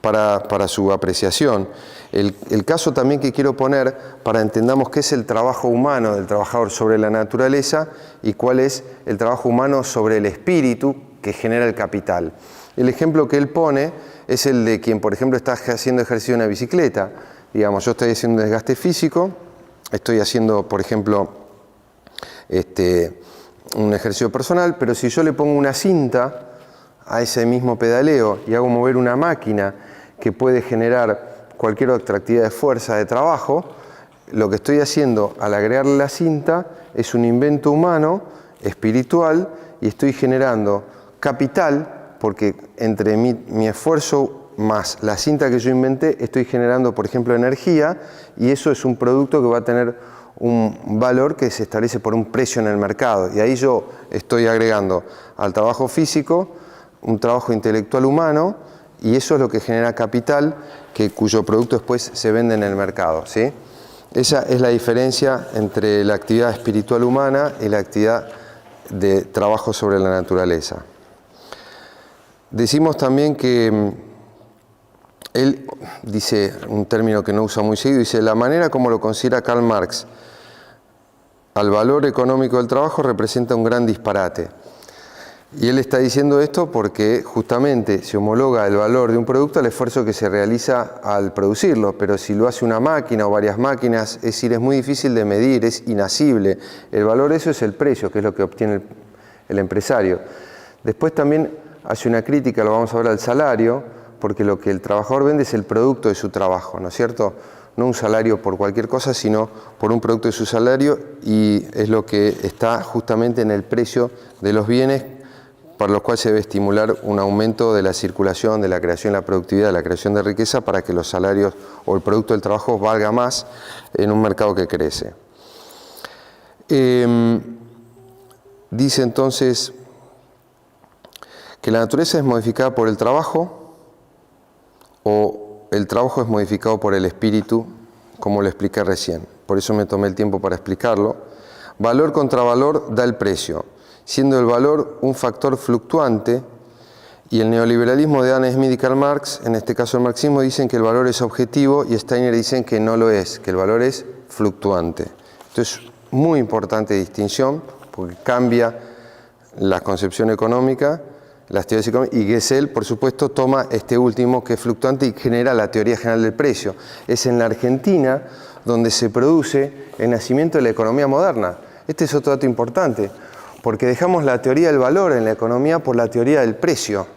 para su apreciación. El caso también que quiero poner para entendamos qué es el trabajo humano del trabajador sobre la naturaleza y cuál es el trabajo humano sobre el espíritu que genera el capital. El ejemplo que él pone es el de quien, por ejemplo, está haciendo ejercicio en una bicicleta. Digamos, yo estoy haciendo un desgaste físico estoy haciendo, por ejemplo, un ejercicio personal, pero si yo le pongo una cinta a ese mismo pedaleo y hago mover una máquina que puede generar cualquier otra actividad de fuerza, de trabajo, lo que estoy haciendo al agregarle la cinta es un invento humano, espiritual, y estoy generando capital, porque entre mi esfuerzo más la cinta que yo inventé, estoy generando, por ejemplo, energía, y eso es un producto que va a tener un valor que se establece por un precio en el mercado. Y ahí yo estoy agregando al trabajo físico un trabajo intelectual humano, y eso es lo que genera capital, cuyo producto después se vende en el mercado, ¿sí? Esa es la diferencia entre la actividad espiritual humana y la actividad de trabajo sobre la naturaleza. Decimos también que él dice un término que no usa muy seguido, dice: la manera como lo considera Karl Marx al valor económico del trabajo representa un gran disparate. Y él está diciendo esto porque justamente se homologa el valor de un producto al esfuerzo que se realiza al producirlo, pero si lo hace una máquina o varias máquinas, es decir, es muy difícil de medir, es inasible. El valor de eso es el precio, que es lo que obtiene el empresario. Después también hace una crítica, lo vamos a ver, al salario, porque lo que el trabajador vende es el producto de su trabajo, ¿no es cierto? No un salario por cualquier cosa, sino por un producto de su salario, y es lo que está justamente en el precio de los bienes, para los cuales se debe estimular un aumento de la circulación, de la creación y la productividad, de la creación de riqueza, para que los salarios o el producto del trabajo valga más en un mercado que crece. Dice entonces que la naturaleza es modificada por el trabajo, o el trabajo es modificado por el espíritu, como lo expliqué recién. Por eso me tomé el tiempo para explicarlo. Valor contra valor da el precio, siendo el valor un factor fluctuante, y el neoliberalismo de Adam Smith y Karl Marx, en este caso el marxismo, dicen que el valor es objetivo, y Steiner dicen que no lo es, que el valor es fluctuante. Entonces, muy importante distinción, porque cambia la concepción económica, las teorías económicas, y Gesell, por supuesto, toma este último, que es fluctuante, y genera la teoría general del precio. Es en la Argentina donde se produce el nacimiento de la economía moderna. Este es otro dato importante, porque dejamos la teoría del valor en la economía por la teoría del precio.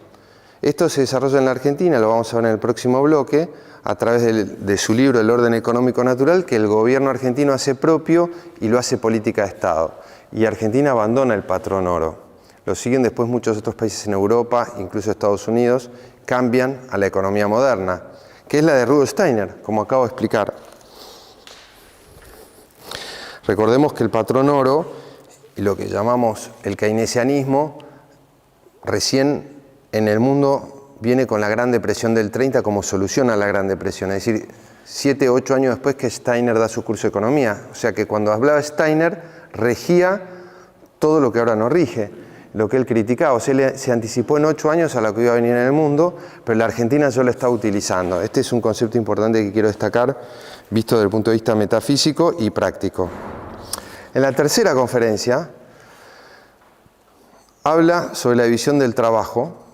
Esto se desarrolla en la Argentina, lo vamos a ver en el próximo bloque, a través de su libro El orden económico natural, que el gobierno argentino hace propio y lo hace política de Estado. Y Argentina abandona el patrón oro. Lo siguen después muchos otros países en Europa, incluso Estados Unidos, cambian a la economía moderna, que es la de Rudolf Steiner, como acabo de explicar. Recordemos que el patrón oro, y lo que llamamos el keynesianismo, recién en el mundo viene con la Gran Depresión del 30 como solución a la Gran Depresión, es decir, 7 o 8 años después que Steiner da su curso de economía. O sea que cuando hablaba Steiner, regía todo lo que ahora no rige, lo que él criticaba. O sea, él se anticipó en 8 años a lo que iba a venir en el mundo, pero la Argentina ya lo está utilizando. Este es un concepto importante que quiero destacar, visto desde el punto de vista metafísico y práctico. En la tercera conferencia, habla sobre la división del trabajo.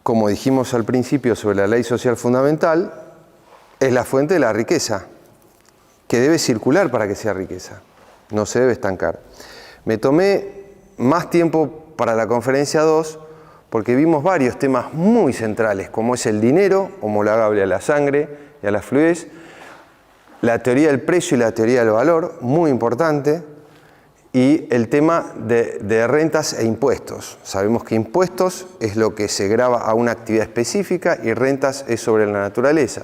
Como dijimos al principio sobre la ley social fundamental, es la fuente de la riqueza, que debe circular para que sea riqueza, no se debe estancar. Me tomé más tiempo para la conferencia 2 porque vimos varios temas muy centrales, como es el dinero, homologable a la sangre y a la fluidez, la teoría del precio y la teoría del valor, muy importante, y el tema de rentas e impuestos. Sabemos que impuestos es lo que se grava a una actividad específica y rentas es sobre la naturaleza.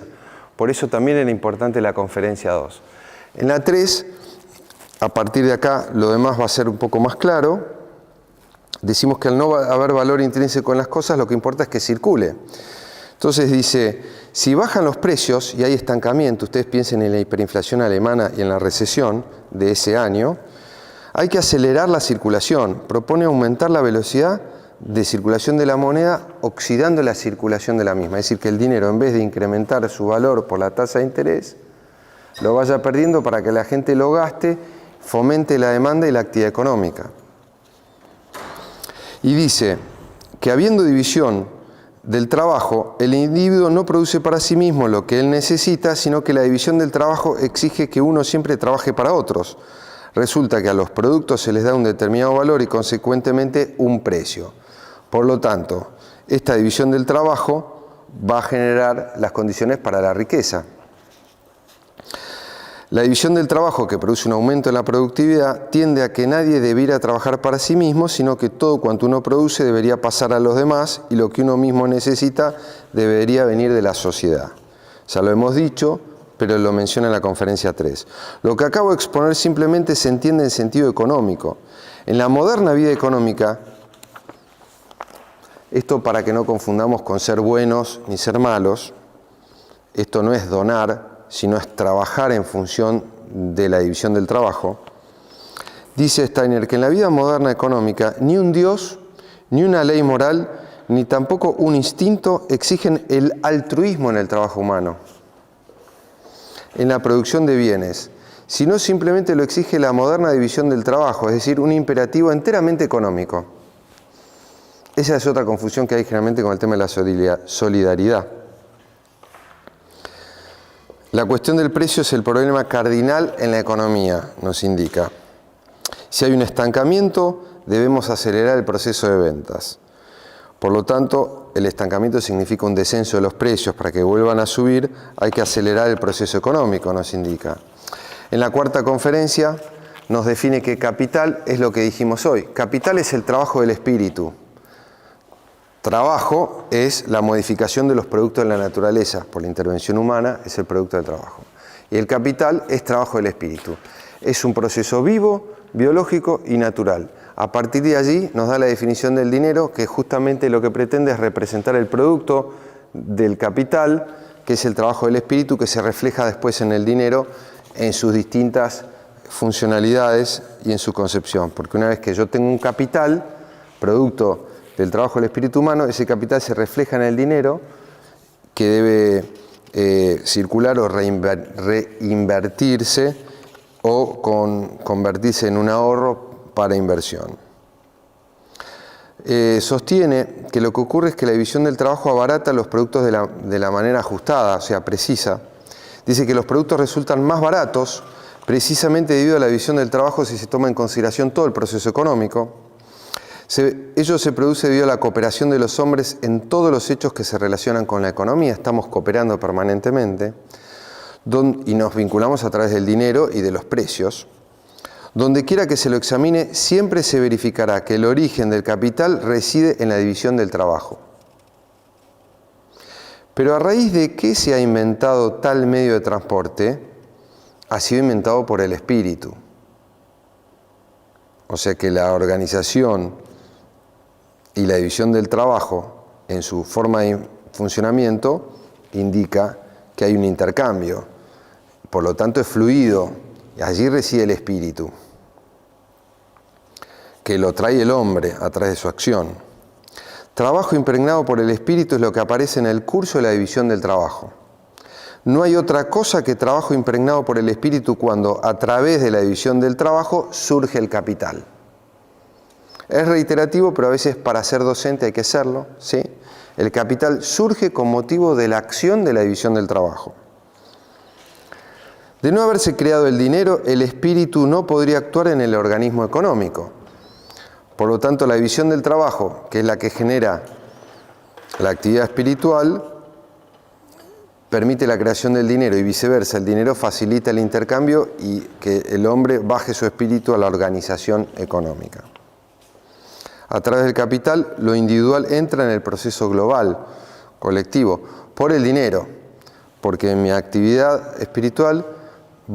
Por eso también era importante la conferencia 2. En la 3, a partir de acá, lo demás va a ser un poco más claro. Decimos que al no haber valor intrínseco en las cosas, lo que importa es que circule. Entonces dice, si bajan los precios y hay estancamiento, ustedes piensen en la hiperinflación alemana y en la recesión de ese año, hay que acelerar la circulación. Propone aumentar la velocidad de circulación de la moneda, oxidando la circulación de la misma. Es decir, que el dinero, en vez de incrementar su valor por la tasa de interés, lo vaya perdiendo para que la gente lo gaste, fomente la demanda y la actividad económica. Y dice que habiendo división del trabajo, el individuo no produce para sí mismo lo que él necesita, sino que la división del trabajo exige que uno siempre trabaje para otros. Resulta que a los productos se les da un determinado valor y consecuentemente un precio. Por lo tanto, esta división del trabajo va a generar las condiciones para la riqueza. La división del trabajo, que produce un aumento en la productividad, tiende a que nadie debiera trabajar para sí mismo, sino que todo cuanto uno produce debería pasar a los demás y lo que uno mismo necesita debería venir de la sociedad. Ya lo hemos dicho, pero lo menciona en la conferencia 3. Lo que acabo de exponer simplemente se entiende en sentido económico. En la moderna vida económica, esto para que no confundamos con ser buenos ni ser malos, esto no es donar, sino es trabajar en función de la división del trabajo. Dice Steiner que en la vida moderna económica ni un Dios, ni una ley moral, ni tampoco un instinto exigen el altruismo en el trabajo humano, en la producción de bienes, sino simplemente lo exige la moderna división del trabajo, es decir, un imperativo enteramente económico. Esa es otra confusión que hay generalmente con el tema de la solidaridad. La cuestión del precio es el problema cardinal en la economía, nos indica. Si hay un estancamiento, debemos acelerar el proceso de ventas. Por lo tanto, el estancamiento significa un descenso de los precios. Para que vuelvan a subir, hay que acelerar el proceso económico, nos indica. En la cuarta conferencia nos define que capital es lo que dijimos hoy. Capital es el trabajo del espíritu. Trabajo es la modificación de los productos de la naturaleza por la intervención humana, es el producto del trabajo. Y el capital es trabajo del espíritu. Es un proceso vivo, biológico y natural. A partir de allí nos da la definición del dinero, que justamente lo que pretende es representar el producto del capital, que es el trabajo del espíritu, que se refleja después en el dinero en sus distintas funcionalidades y en su concepción. Porque una vez que yo tengo un capital, producto del trabajo del espíritu humano, ese capital se refleja en el dinero que debe circular o reinvertirse o convertirse en un ahorro para inversión. Sostiene que lo que ocurre es que la división del trabajo abarata los productos de la manera ajustada, o sea, precisa. Dice que los productos resultan más baratos precisamente debido a la división del trabajo si se toma en consideración todo el proceso económico. Ello se produce debido a la cooperación de los hombres en todos los hechos que se relacionan con la economía. Estamos cooperando permanentemente y nos vinculamos a través del dinero y de los precios. Donde quiera que se lo examine, siempre se verificará que el origen del capital reside en la división del trabajo. Pero ¿a raíz de qué se ha inventado tal medio de transporte? Ha sido inventado por el espíritu. O sea que la organización y la división del trabajo en su forma de funcionamiento indica que hay un intercambio. Por lo tanto es fluido y allí reside el espíritu, que lo trae el hombre a través de su acción. Trabajo impregnado por el espíritu es lo que aparece en el curso de la división del trabajo. No hay otra cosa que trabajo impregnado por el espíritu cuando a través de la división del trabajo surge el capital. Es reiterativo, pero a veces para ser docente hay que serlo, ¿sí? El capital surge con motivo de la acción de la división del trabajo. De no haberse creado el dinero, el espíritu no podría actuar en el organismo económico. Por lo tanto, la división del trabajo, que es la que genera la actividad espiritual, permite la creación del dinero y viceversa. El dinero facilita el intercambio y que el hombre baje su espíritu a la organización económica. A través del capital, lo individual entra en el proceso global, colectivo, por el dinero, porque mi actividad espiritual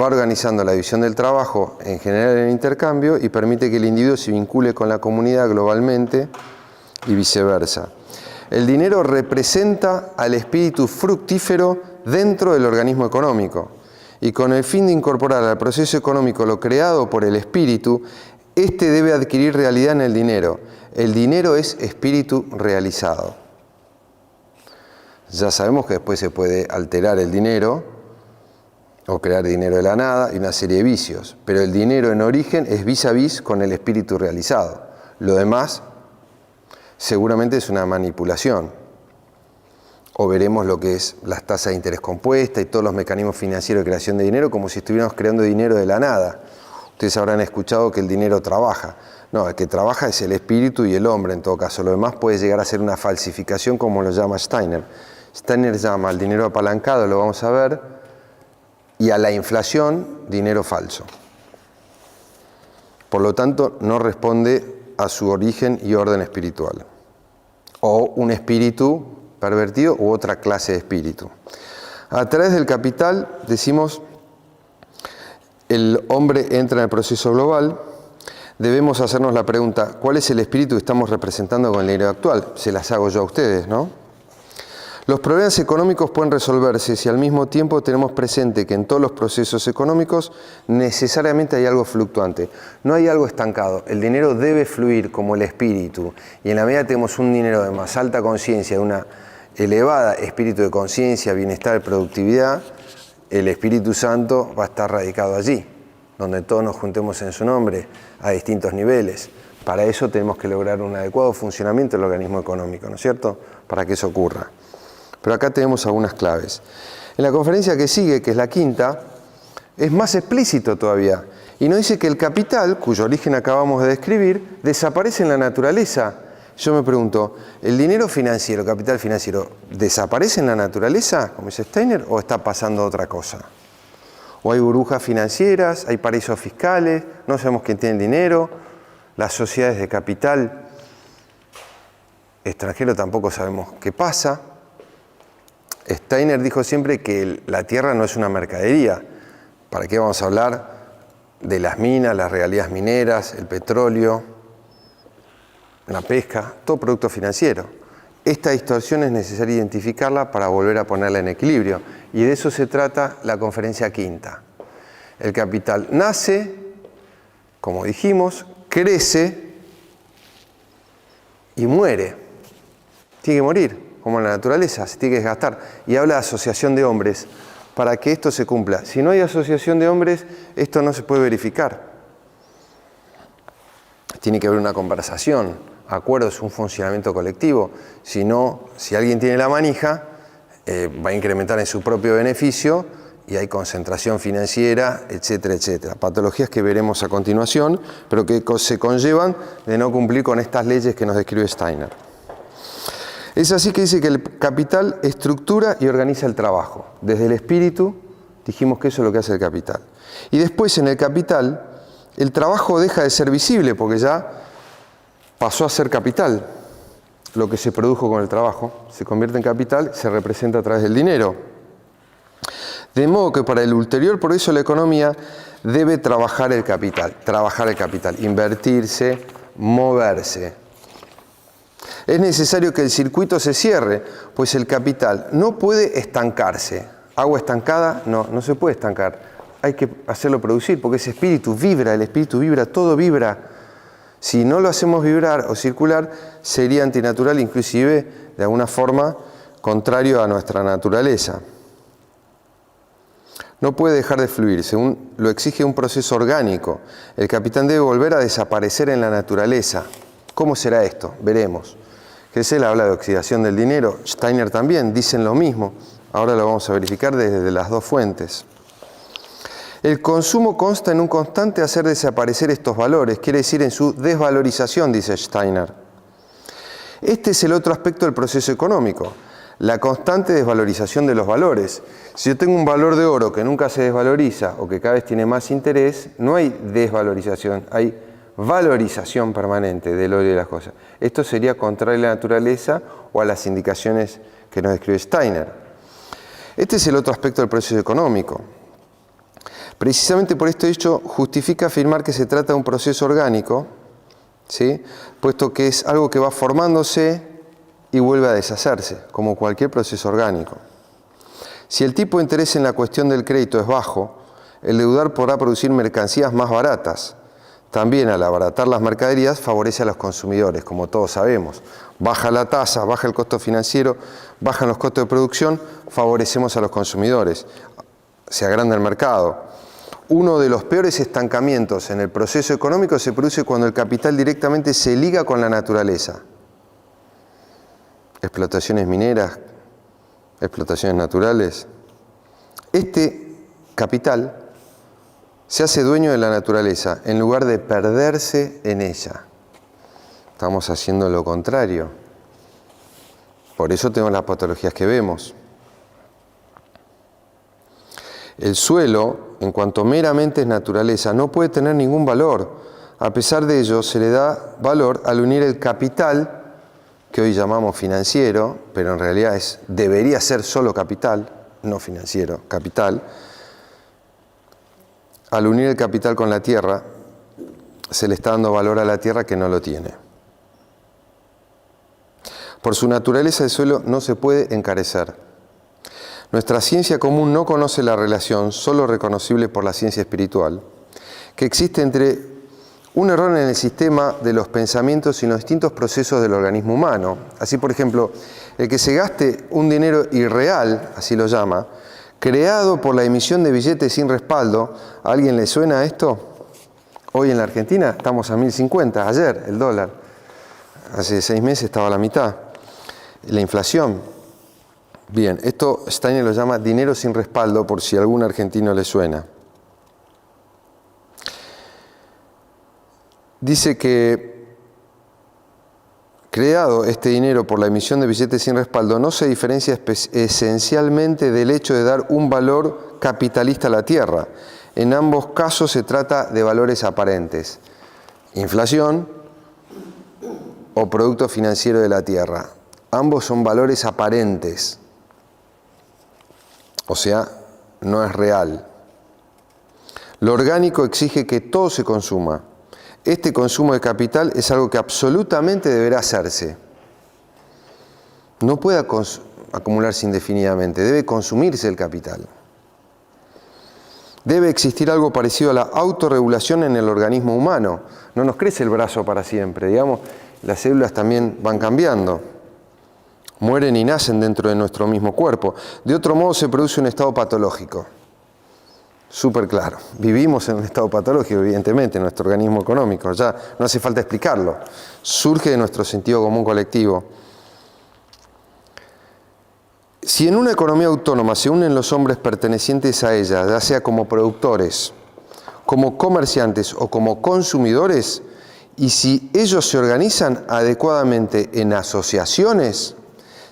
va organizando la división del trabajo en general el intercambio y permite que el individuo se vincule con la comunidad globalmente y viceversa. El dinero representa al espíritu fructífero dentro del organismo económico y con el fin de incorporar al proceso económico lo creado por el espíritu, este debe adquirir realidad en el dinero. El dinero es espíritu realizado. Ya sabemos que después se puede alterar el dinero o crear dinero de la nada y una serie de vicios, pero el dinero en origen es vis a vis con el espíritu realizado. Lo demás seguramente es una manipulación. O veremos lo que es las tasas de interés compuesta y todos los mecanismos financieros de creación de dinero como si estuviéramos creando dinero de la nada. Ustedes habrán escuchado que el dinero trabaja. No, el que trabaja es el espíritu y el hombre en todo caso. Lo demás puede llegar a ser una falsificación como lo llama Steiner. Steiner llama al dinero apalancado, lo vamos a ver, y a la inflación dinero falso. Por lo tanto, no responde a su origen y orden espiritual. O un espíritu pervertido u otra clase de espíritu. A través del capital, decimos, el hombre entra en el proceso global. Debemos hacernos la pregunta, ¿cuál es el espíritu que estamos representando con el dinero actual? Se las hago yo a ustedes, ¿no? Los problemas económicos pueden resolverse si al mismo tiempo tenemos presente que en todos los procesos económicos necesariamente hay algo fluctuante. No hay algo estancado. El dinero debe fluir como el espíritu. Y en la medida que tenemos un dinero de más alta conciencia, de una elevada espíritu de conciencia, bienestar, productividad, el Espíritu Santo va a estar radicado allí, donde todos nos juntemos en su nombre a distintos niveles. Para eso tenemos que lograr un adecuado funcionamiento del organismo económico, ¿no es cierto? Para que eso ocurra. Pero acá tenemos algunas claves. En la conferencia que sigue, que es la quinta, es más explícito todavía. Y nos dice que el capital, cuyo origen acabamos de describir, desaparece en la naturaleza. Yo me pregunto, ¿el dinero financiero, capital financiero, desaparece en la naturaleza, como dice Steiner, o está pasando otra cosa? ¿O hay burbujas financieras, hay paraísos fiscales, no sabemos quién tiene el dinero, las sociedades de capital extranjero tampoco sabemos qué pasa? Steiner dijo siempre que la tierra no es una mercadería. ¿Para qué vamos a hablar de las minas, las regalías mineras, el petróleo, la pesca, todo producto financiero? Esta distorsión es necesario identificarla para volver a ponerla en equilibrio. Y de eso se trata la conferencia quinta. El capital nace, como dijimos, crece y muere. Tiene que morir, como en la naturaleza, se tiene que desgastar. Y habla de asociación de hombres para que esto se cumpla. Si no hay asociación de hombres, esto no se puede verificar. Tiene que haber una conversación, acuerdos, un funcionamiento colectivo. Si no, si alguien tiene la manija, va a incrementar en su propio beneficio y hay concentración financiera, etcétera, etcétera. Patologías que veremos a continuación, pero que se conllevan de no cumplir con estas leyes que nos describe Steiner. Es así que dice que el capital estructura y organiza el trabajo. Desde el espíritu, dijimos que eso es lo que hace el capital. Y después en el capital, el trabajo deja de ser visible porque ya pasó a ser capital. Lo que se produjo con el trabajo se convierte en capital, se representa a través del dinero. De modo que para el ulterior progreso de la economía debe trabajar el capital, invertirse, moverse. Es necesario que el circuito se cierre, pues el capital no puede estancarse. Agua estancada, no se puede estancar. Hay que hacerlo producir, porque ese espíritu vibra, el espíritu vibra, todo vibra. Si no lo hacemos vibrar o circular, sería antinatural, inclusive, de alguna forma, contrario a nuestra naturaleza. No puede dejar de fluir, según lo exige un proceso orgánico. El capital debe volver a desaparecer en la naturaleza. ¿Cómo será esto? Veremos. Gesell habla de oxidación del dinero, Steiner también, dicen lo mismo. Ahora lo vamos a verificar desde las dos fuentes. El consumo consta en un constante hacer desaparecer estos valores, quiere decir en su desvalorización, dice Steiner. Este es el otro aspecto del proceso económico, la constante desvalorización de los valores. Si yo tengo un valor de oro que nunca se desvaloriza o que cada vez tiene más interés, no hay desvalorización, hay valorización permanente del oro y de las cosas. Esto sería contrario a la naturaleza o a las indicaciones que nos describe Steiner. Este es el otro aspecto del proceso económico. Precisamente por este hecho justifica afirmar que se trata de un proceso orgánico, ¿sí? Puesto que es algo que va formándose y vuelve a deshacerse, como cualquier proceso orgánico. Si el tipo de interés en la cuestión del crédito es bajo, el deudor podrá producir mercancías más baratas. También al abaratar las mercaderías favorece a los consumidores, como todos sabemos. Baja la tasa, baja el costo financiero, bajan los costos de producción, favorecemos a los consumidores. Se agranda el mercado. Uno de los peores estancamientos en el proceso económico se produce cuando el capital directamente se liga con la naturaleza. Explotaciones mineras, explotaciones naturales, este capital se hace dueño de la naturaleza en lugar de perderse en ella. Estamos haciendo lo contrario. Por eso tenemos las patologías que vemos. El suelo, en cuanto meramente es naturaleza, no puede tener ningún valor. A pesar de ello, se le da valor al unir el capital, que hoy llamamos financiero, pero en realidad debería ser solo capital, no financiero, capital. Al unir el capital con la tierra, se le está dando valor a la tierra que no lo tiene. Por su naturaleza, el suelo no se puede encarecer. Nuestra ciencia común no conoce la relación, solo reconocible por la ciencia espiritual, que existe entre un error en el sistema de los pensamientos y los distintos procesos del organismo humano. Así, por ejemplo, el que se gaste un dinero irreal, así lo llama, creado por la emisión de billetes sin respaldo. ¿A alguien le suena esto? Hoy en la Argentina estamos a 1050, ayer el dólar. Hace 6 meses estaba a la mitad. La inflación. Bien, esto Steiner lo llama dinero sin respaldo, por si a algún argentino le suena. Dice que creado este dinero por la emisión de billetes sin respaldo no se diferencia esencialmente del hecho de dar un valor capitalista a la tierra. En ambos casos se trata de valores aparentes. Inflación o producto financiero de la tierra. Ambos son valores aparentes. O sea, no es real. Lo orgánico exige que todo se consuma. Este consumo de capital es algo que absolutamente deberá hacerse. No puede acumularse indefinidamente, debe consumirse el capital. Debe existir algo parecido a la autorregulación en el organismo humano. No nos crece el brazo para siempre, digamos, las células también van cambiando. Mueren y nacen dentro de nuestro mismo cuerpo. De otro modo se produce un estado patológico. Súper claro. Vivimos en un estado patológico, evidentemente, en nuestro organismo económico. Ya no hace falta explicarlo. Surge de nuestro sentido común colectivo. Si en una economía autónoma se unen los hombres pertenecientes a ella, ya sea como productores, como comerciantes o como consumidores, y si ellos se organizan adecuadamente en asociaciones,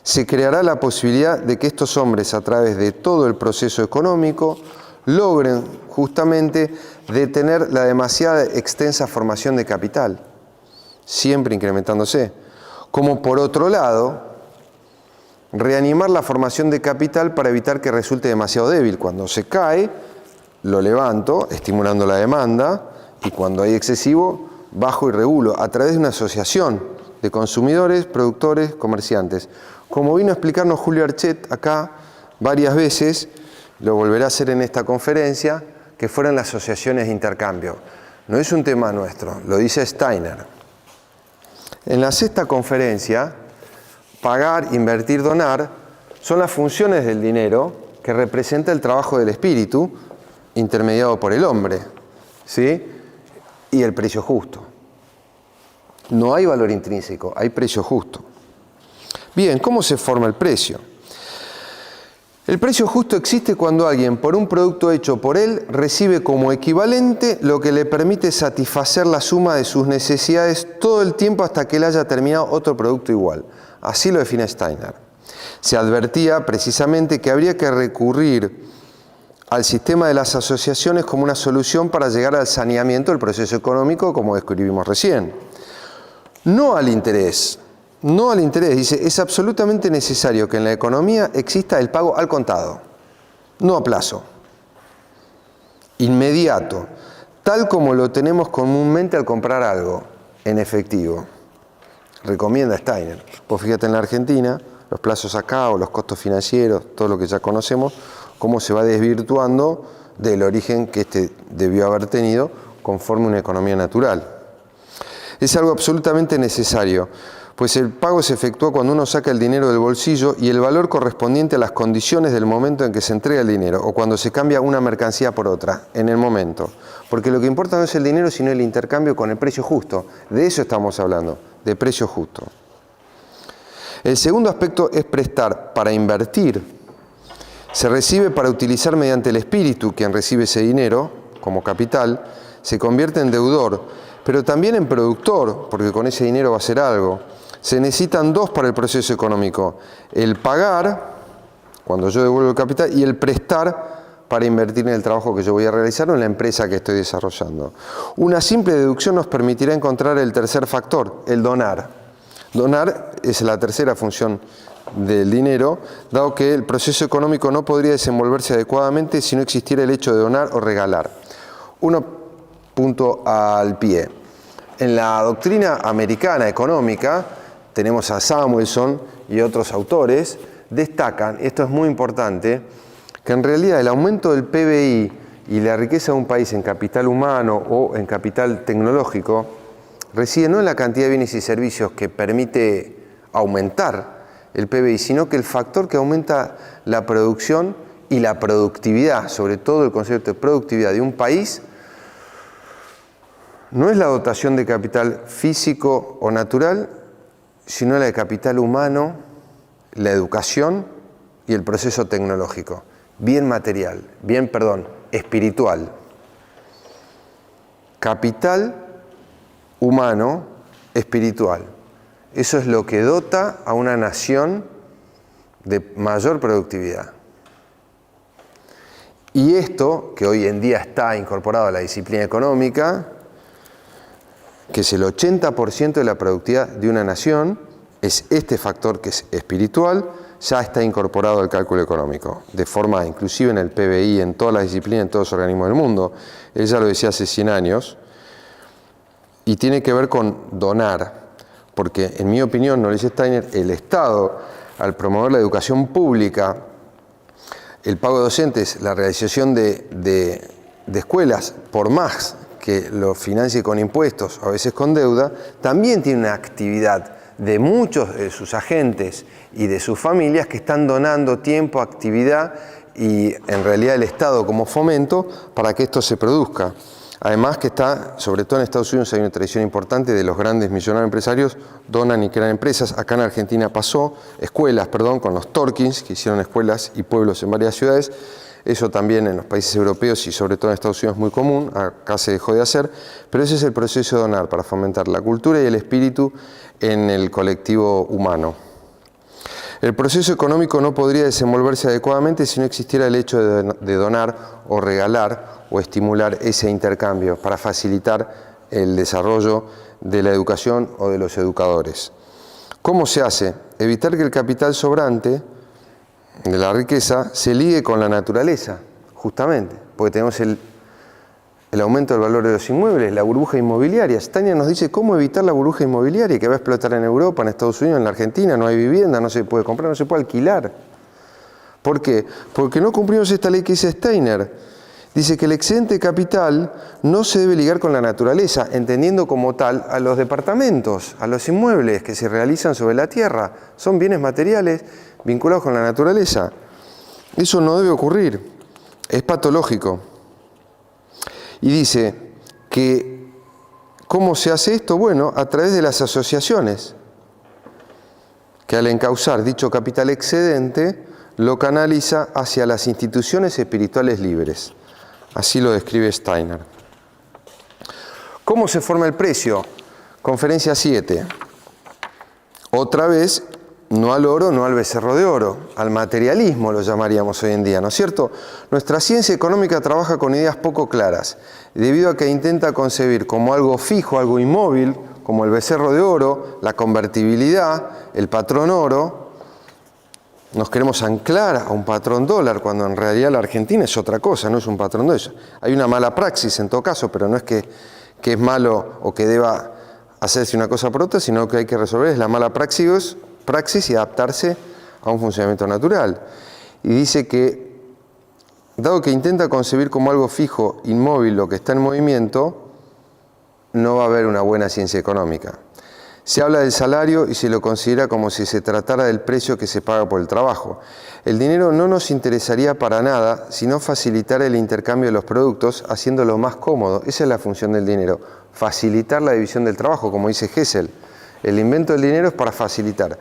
se creará la posibilidad de que estos hombres, a través de todo el proceso económico, logren justamente detener la demasiada extensa formación de capital, siempre incrementándose. Como por otro lado, reanimar la formación de capital para evitar que resulte demasiado débil. Cuando se cae, lo levanto, estimulando la demanda, y cuando hay excesivo, bajo y regulo, a través de una asociación de consumidores, productores, comerciantes. Como vino a explicarnos Julio Archet acá varias veces, lo volverá a hacer en esta conferencia, que fueran las asociaciones de intercambio. No es un tema nuestro, lo dice Steiner. En la 6ª conferencia, pagar, invertir, donar, son las funciones del dinero que representa el trabajo del espíritu, intermediado por el hombre, ¿sí? Y el precio justo. No hay valor intrínseco, hay precio justo. Bien, ¿cómo se forma el precio? El precio justo existe cuando alguien, por un producto hecho por él, recibe como equivalente lo que le permite satisfacer la suma de sus necesidades todo el tiempo hasta que él haya terminado otro producto igual. Así lo define Steiner. Se advertía precisamente que habría que recurrir al sistema de las asociaciones como una solución para llegar al saneamiento del proceso económico, como describimos recién. No al interés. No al interés, dice, es absolutamente necesario que en la economía exista el pago al contado, no a plazo, inmediato, tal como lo tenemos comúnmente al comprar algo en efectivo. Recomienda Steiner. Pues fíjate en la Argentina, los plazos acá o los costos financieros, todo lo que ya conocemos, cómo se va desvirtuando del origen que este debió haber tenido conforme una economía natural. Es algo absolutamente necesario, pues el pago se efectúa cuando uno saca el dinero del bolsillo y el valor correspondiente a las condiciones del momento en que se entrega el dinero o cuando se cambia una mercancía por otra, en el momento. Porque lo que importa no es el dinero, sino el intercambio con el precio justo. De eso estamos hablando, de precio justo. El segundo aspecto es prestar para invertir. Se recibe para utilizar mediante el espíritu. Quien recibe ese dinero como capital se convierte en deudor, pero también en productor, porque con ese dinero va a hacer algo. Se necesitan dos para el proceso económico: el pagar, cuando yo devuelvo el capital, y el prestar para invertir en el trabajo que yo voy a realizar o en la empresa que estoy desarrollando. Una simple deducción nos permitirá encontrar el tercer factor, el donar. Donar es la tercera función del dinero, dado que el proceso económico no podría desenvolverse adecuadamente si no existiera el hecho de donar o regalar. Uno punto al pie. En la doctrina americana económica, tenemos a Samuelson y otros autores, destacan, esto es muy importante, que en realidad el aumento del PBI y la riqueza de un país en capital humano o en capital tecnológico reside no en la cantidad de bienes y servicios que permite aumentar el PBI, sino que el factor que aumenta la producción y la productividad, sobre todo el concepto de productividad de un país, no es la dotación de capital físico o natural, sino la de capital humano, la educación y el proceso tecnológico. Espiritual. Capital humano, espiritual. Eso es lo que dota a una nación de mayor productividad. Y esto, que hoy en día está incorporado a la disciplina económica, que es el 80% de la productividad de una nación, es este factor que es espiritual, ya está incorporado al cálculo económico, de forma inclusive en el PBI, en todas las disciplinas, en todos los organismos del mundo. Él ya lo decía hace 100 años, y tiene que ver con donar, porque en mi opinión, nos dice Steiner, el Estado, al promover la educación pública, el pago de docentes, la realización de escuelas, por más que lo financie con impuestos, a veces con deuda, también tiene una actividad de muchos de sus agentes y de sus familias que están donando tiempo, actividad y en realidad el Estado como fomento para que esto se produzca. Además que está, sobre todo en Estados Unidos hay una tradición importante de los grandes millonarios empresarios, donan y crean empresas. Acá en Argentina pasó, con los Torkins, que hicieron escuelas y pueblos en varias ciudades. Eso también en los países europeos y sobre todo en Estados Unidos es muy común, acá se dejó de hacer, pero ese es el proceso de donar para fomentar la cultura y el espíritu en el colectivo humano. El proceso económico no podría desenvolverse adecuadamente si no existiera el hecho de donar o regalar o estimular ese intercambio para facilitar el desarrollo de la educación o de los educadores. ¿Cómo se hace? Evitar que el capital sobrante de la riqueza se ligue con la naturaleza, justamente, porque tenemos el aumento del valor de los inmuebles, la burbuja inmobiliaria. Steiner nos dice cómo evitar la burbuja inmobiliaria que va a explotar en Europa, en Estados Unidos, en la Argentina. No hay vivienda, no se puede comprar, no se puede alquilar. ¿Por qué? Porque no cumplimos esta ley que dice Steiner. Dice que el excedente de capital no se debe ligar con la naturaleza, entendiendo como tal a los departamentos, a los inmuebles que se realizan sobre la tierra. Son bienes materiales vinculados con la naturaleza. Eso no debe ocurrir, es patológico. Y dice que, ¿cómo se hace esto? Bueno, a través de las asociaciones, que al encauzar dicho capital excedente, lo canaliza hacia las instituciones espirituales libres. Así lo describe Steiner. ¿Cómo se forma el precio? Conferencia 7. Otra vez, no al oro, no al becerro de oro, al materialismo lo llamaríamos hoy en día, ¿no es cierto? Nuestra ciencia económica trabaja con ideas poco claras, debido a que intenta concebir como algo fijo, algo inmóvil, como el becerro de oro, la convertibilidad, el patrón oro. Nos queremos anclar a un patrón dólar, cuando en realidad la Argentina es otra cosa, no es un patrón de eso. Hay una mala praxis en todo caso, pero no es que es malo o que deba hacerse una cosa por otra, sino que hay que resolver es la mala praxis y adaptarse a un funcionamiento natural. Y dice que, dado que intenta concebir como algo fijo, inmóvil, lo que está en movimiento, no va a haber una buena ciencia económica. Se habla del salario y se lo considera como si se tratara del precio que se paga por el trabajo. El dinero no nos interesaría para nada, sino facilitar el intercambio de los productos, haciéndolo más cómodo. Esa es la función del dinero, facilitar la división del trabajo, como dice Hessel. El invento del dinero es para facilitar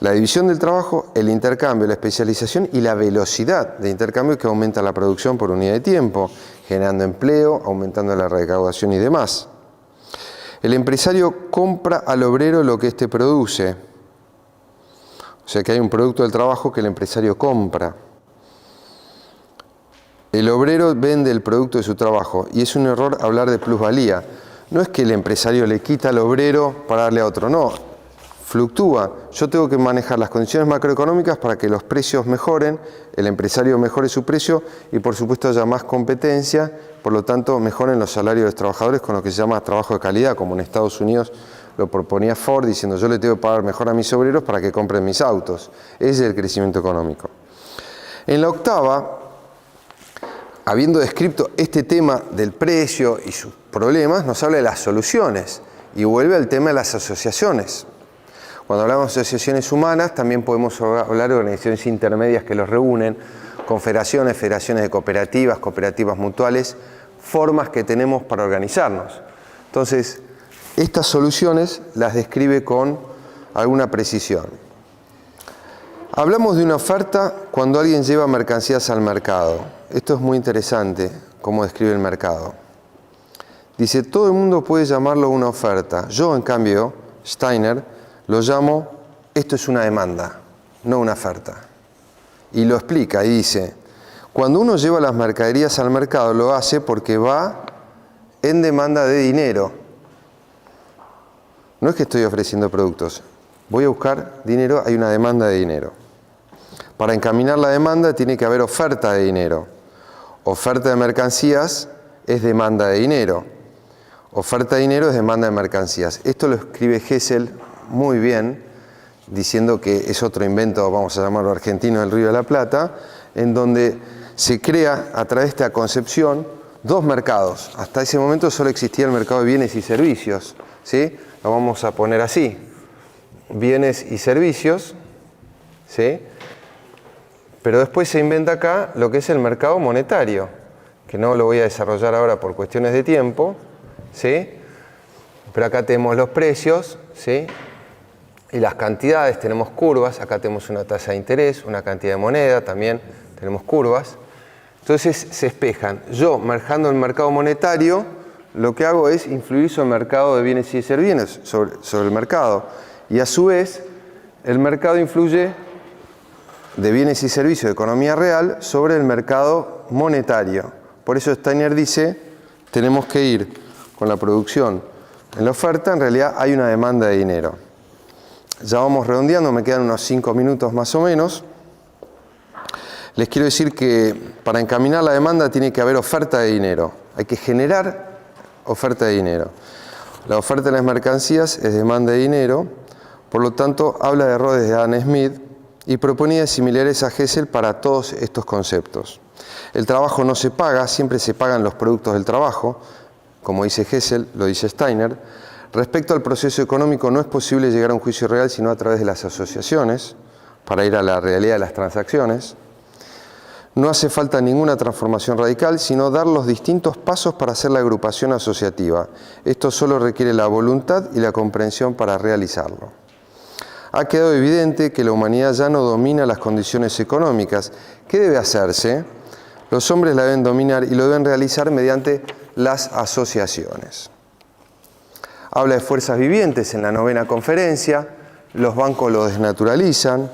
La división del trabajo, el intercambio, la especialización y la velocidad de intercambio que aumenta la producción por unidad de tiempo, generando empleo, aumentando la recaudación y demás. El empresario compra al obrero lo que éste produce. O sea que hay un producto del trabajo que el empresario compra. El obrero vende el producto de su trabajo y es un error hablar de plusvalía. No es que el empresario le quita al obrero para darle a otro, no. Fluctúa. Yo tengo que manejar las condiciones macroeconómicas para que los precios mejoren, el empresario mejore su precio y por supuesto haya más competencia, por lo tanto mejoren los salarios de los trabajadores con lo que se llama trabajo de calidad, como en Estados Unidos lo proponía Ford diciendo yo le tengo que pagar mejor a mis obreros para que compren mis autos. Ese es el crecimiento económico. En la octava, habiendo descrito este tema del precio y sus problemas, nos habla de las soluciones y vuelve al tema de las asociaciones. Cuando hablamos de asociaciones humanas, también podemos hablar de organizaciones intermedias que los reúnen, confederaciones, federaciones de cooperativas, cooperativas mutuales, formas que tenemos para organizarnos. Entonces, estas soluciones las describe con alguna precisión. Hablamos de una oferta cuando alguien lleva mercancías al mercado. Esto es muy interesante, cómo describe el mercado. Dice, todo el mundo puede llamarlo una oferta. Yo, en cambio, Steiner, lo llamo, esto es una demanda, no una oferta. Y lo explica y dice, cuando uno lleva las mercaderías al mercado lo hace porque va en demanda de dinero. No es que estoy ofreciendo productos, voy a buscar dinero, hay una demanda de dinero. Para encaminar la demanda tiene que haber oferta de dinero. Oferta de mercancías es demanda de dinero. Oferta de dinero es demanda de mercancías. Esto lo escribe Gesell muy bien, diciendo que es otro invento, vamos a llamarlo argentino, del Río de la Plata, en donde se crea a través de esta concepción dos mercados. Hasta ese momento solo existía el mercado de bienes y servicios, ¿sí? Lo vamos a poner así, bienes y servicios, ¿sí? Pero después se inventa acá lo que es el mercado monetario, que no lo voy a desarrollar ahora por cuestiones de tiempo, ¿sí? Pero acá tenemos los precios, ¿sí? Y las cantidades, tenemos curvas, acá tenemos una tasa de interés, una cantidad de moneda, también tenemos curvas. Entonces se espejan. Yo, manejando el mercado monetario, lo que hago es influir sobre el mercado de bienes y de servicios, sobre el mercado. Y a su vez, el mercado influye de bienes y servicios de economía real sobre el mercado monetario. Por eso Steiner dice, tenemos que ir con la producción en la oferta, en realidad hay una demanda de dinero. Ya vamos redondeando, me quedan unos 5 minutos más o menos. Les quiero decir que para encaminar la demanda tiene que haber oferta de dinero. Hay que generar oferta de dinero. La oferta de las mercancías es demanda de dinero, por lo tanto habla de errores de Adam Smith y proponía similares a Gesell para todos estos conceptos. El trabajo no se paga, siempre se pagan los productos del trabajo, como dice Gesell, lo dice Steiner. Respecto al proceso económico, no es posible llegar a un juicio real sino a través de las asociaciones, para ir a la realidad de las transacciones. No hace falta ninguna transformación radical, sino dar los distintos pasos para hacer la agrupación asociativa. Esto solo requiere la voluntad y la comprensión para realizarlo. Ha quedado evidente que la humanidad ya no domina las condiciones económicas. ¿Qué debe hacerse? Los hombres la deben dominar y lo deben realizar mediante las asociaciones. Habla de fuerzas vivientes en la 9ª conferencia, los bancos lo desnaturalizan.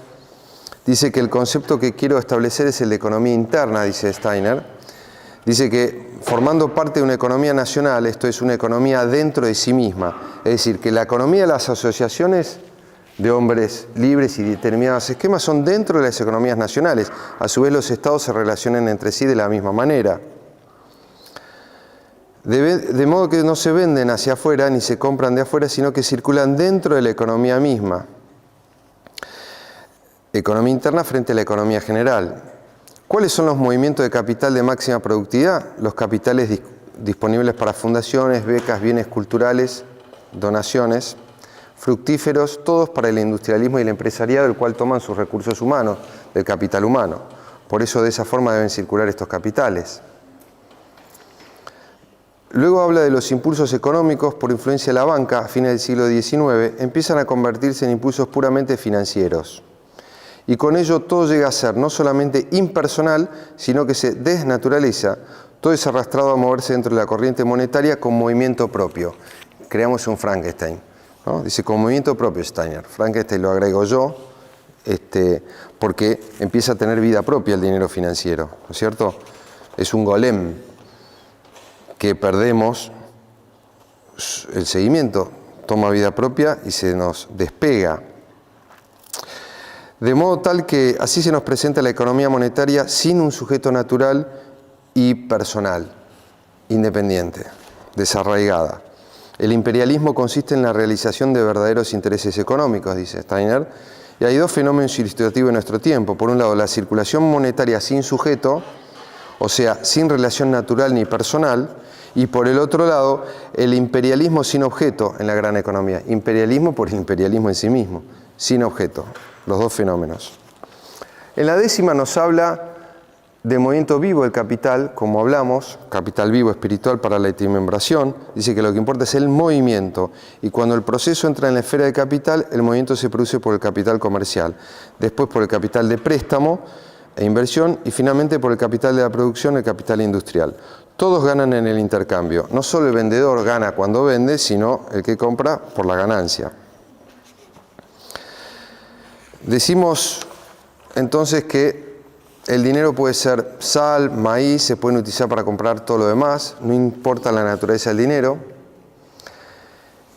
Dice que el concepto que quiero establecer es el de economía interna, dice Steiner. Dice que formando parte de una economía nacional, esto es una economía dentro de sí misma. Es decir, que la economía de las asociaciones de hombres libres y determinados esquemas son dentro de las economías nacionales. A su vez los estados se relacionan entre sí de la misma manera. De modo que no se venden hacia afuera ni se compran de afuera, sino que circulan dentro de la economía misma. Economía interna frente a la economía general. ¿Cuáles son los movimientos de capital de máxima productividad? Los capitales disponibles para fundaciones, becas, bienes culturales, donaciones, fructíferos, todos para el industrialismo y el empresariado, el cual toman sus recursos humanos, del capital humano. Por eso de esa forma deben circular estos capitales. Luego habla de los impulsos económicos por influencia de la banca a fines del siglo XIX, empiezan a convertirse en impulsos puramente financieros. Y con ello todo llega a ser no solamente impersonal, sino que se desnaturaliza. Todo es arrastrado a moverse dentro de la corriente monetaria con movimiento propio. Creamos un Frankenstein, ¿no? Dice con movimiento propio Steiner. Frankenstein lo agrego yo, porque empieza a tener vida propia el dinero financiero, ¿no es cierto? Es un golem que perdemos el seguimiento, toma vida propia y se nos despega. De modo tal que así se nos presenta la economía monetaria sin un sujeto natural y personal, independiente, desarraigada. El imperialismo consiste en la realización de verdaderos intereses económicos, dice Steiner, y hay dos fenómenos ilustrativos en nuestro tiempo. Por un lado, la circulación monetaria sin sujeto, o sea, sin relación natural ni personal, y por el otro lado, el imperialismo sin objeto en la gran economía. Imperialismo por el imperialismo en sí mismo, sin objeto, los dos fenómenos. En la décima nos habla de movimiento vivo del capital, como hablamos, capital vivo espiritual para la etimembración, dice que lo que importa es el movimiento, y cuando el proceso entra en la esfera del capital, el movimiento se produce por el capital comercial, después por el capital de préstamo e inversión, y finalmente por el capital de la producción, el capital industrial. Todos ganan en el intercambio, no solo el vendedor gana cuando vende, sino el que compra por la ganancia. Decimos entonces que el dinero puede ser sal, maíz, se pueden utilizar para comprar todo lo demás, no importa la naturaleza del dinero.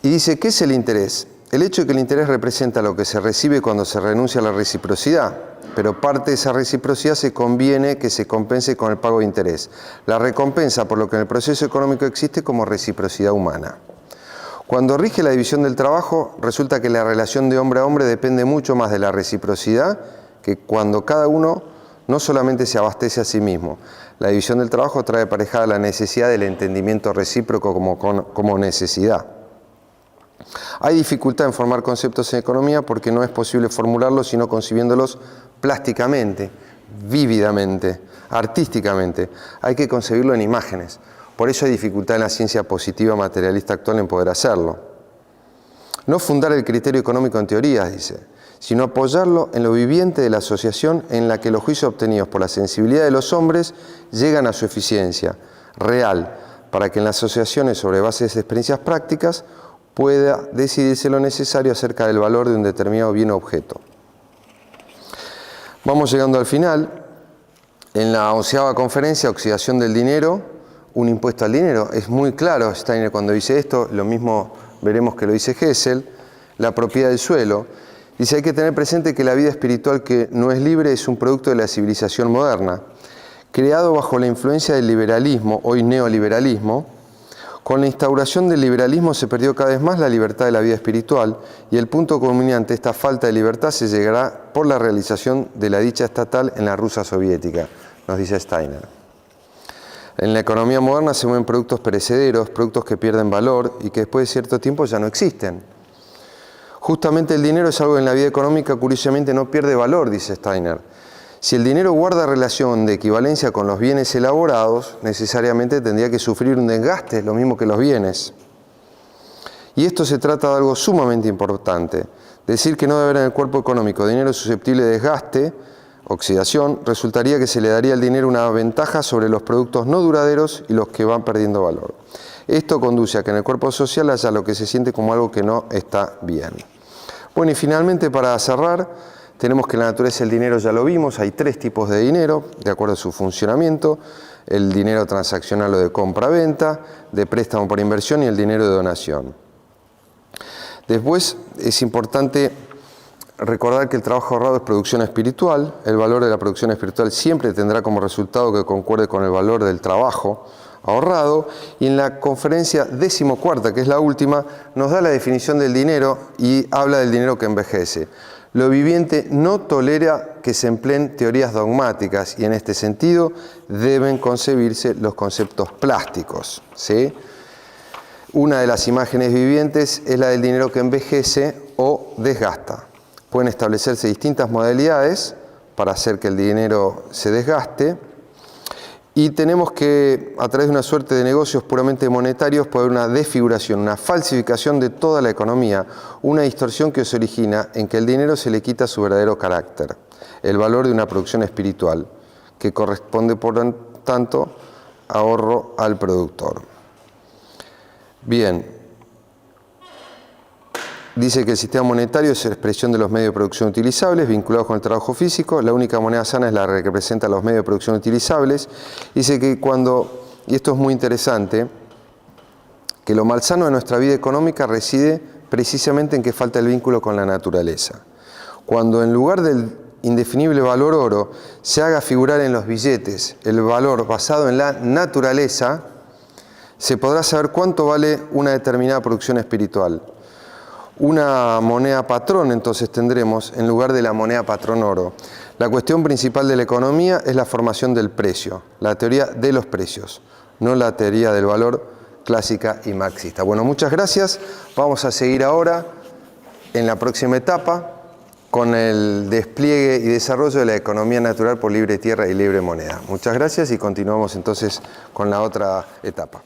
Y dice, ¿qué es el interés? El hecho de que el interés representa lo que se recibe cuando se renuncia a la reciprocidad, pero parte de esa reciprocidad se conviene que se compense con el pago de interés. La recompensa, por lo que en el proceso económico existe como reciprocidad humana. Cuando rige la división del trabajo, resulta que la relación de hombre a hombre depende mucho más de la reciprocidad que cuando cada uno no solamente se abastece a sí mismo. La división del trabajo trae aparejada la necesidad del entendimiento recíproco como necesidad. Hay dificultad en formar conceptos en economía porque no es posible formularlos sino concibiéndolos plásticamente, vívidamente, artísticamente. Hay que concebirlo en imágenes. Por eso hay dificultad en la ciencia positiva materialista actual en poder hacerlo. No fundar el criterio económico en teorías, dice, sino apoyarlo en lo viviente de la asociación en la que los juicios obtenidos por la sensibilidad de los hombres llegan a su eficiencia real, para que en las asociaciones sobre bases de experiencias prácticas pueda decidirse lo necesario acerca del valor de un determinado bien o objeto. Vamos llegando al final. En la 11ª conferencia, Oxidación del dinero, un impuesto al dinero. Es muy claro Steiner cuando dice esto, lo mismo veremos que lo dice Hessel, la propiedad del suelo. Dice, hay que tener presente que la vida espiritual que no es libre es un producto de la civilización moderna, creado bajo la influencia del liberalismo, hoy neoliberalismo. Con la instauración del liberalismo se perdió cada vez más la libertad de la vida espiritual y el punto culminante de esta falta de libertad se llegará por la realización de la dicha estatal en la Rusia soviética, nos dice Steiner. En la economía moderna se mueven productos perecederos, productos que pierden valor y que después de cierto tiempo ya no existen. Justamente el dinero es algo que en la vida económica curiosamente no pierde valor, dice Steiner. Si el dinero guarda relación de equivalencia con los bienes elaborados, necesariamente tendría que sufrir un desgaste, lo mismo que los bienes. Y esto se trata de algo sumamente importante. Decir que no debe haber en el cuerpo económico dinero susceptible de desgaste, oxidación, resultaría que se le daría al dinero una ventaja sobre los productos no duraderos y los que van perdiendo valor. Esto conduce a que en el cuerpo social haya lo que se siente como algo que no está bien. Bueno, y finalmente para cerrar, tenemos que la naturaleza del dinero ya lo vimos, hay 3 tipos de dinero, de acuerdo a su funcionamiento, el dinero transaccional o de compra-venta, de préstamo por inversión y el dinero de donación. Después es importante recordar que el trabajo ahorrado es producción espiritual, el valor de la producción espiritual siempre tendrá como resultado que concuerde con el valor del trabajo ahorrado, y en la conferencia 14ª, que es la última, nos da la definición del dinero y habla del dinero que envejece. Lo viviente no tolera que se empleen teorías dogmáticas y en este sentido deben concebirse los conceptos plásticos, ¿sí? Una de las imágenes vivientes es la del dinero que envejece o desgasta. Pueden establecerse distintas modalidades para hacer que el dinero se desgaste Y tenemos que, a través de una suerte de negocios puramente monetarios, poder una desfiguración, una falsificación de toda la economía, una distorsión que se origina en que el dinero se le quita su verdadero carácter, el valor de una producción espiritual, que corresponde, por tanto, ahorro al productor. Bien. Dice que el sistema monetario es la expresión de los medios de producción utilizables vinculados con el trabajo físico. La única moneda sana es la que representa los medios de producción utilizables. Dice que y esto es muy interesante, que lo malsano de nuestra vida económica reside precisamente en que falta el vínculo con la naturaleza. Cuando en lugar del indefinible valor oro se haga figurar en los billetes el valor basado en la naturaleza, se podrá saber cuánto vale una determinada producción espiritual. Una moneda patrón entonces tendremos en lugar de la moneda patrón oro. La cuestión principal de la economía es la formación del precio, la teoría de los precios, no la teoría del valor clásica y marxista. Bueno, muchas gracias. Vamos a seguir ahora en la próxima etapa con el despliegue y desarrollo de la economía natural por libre tierra y libre moneda. Muchas gracias y continuamos entonces con la otra etapa.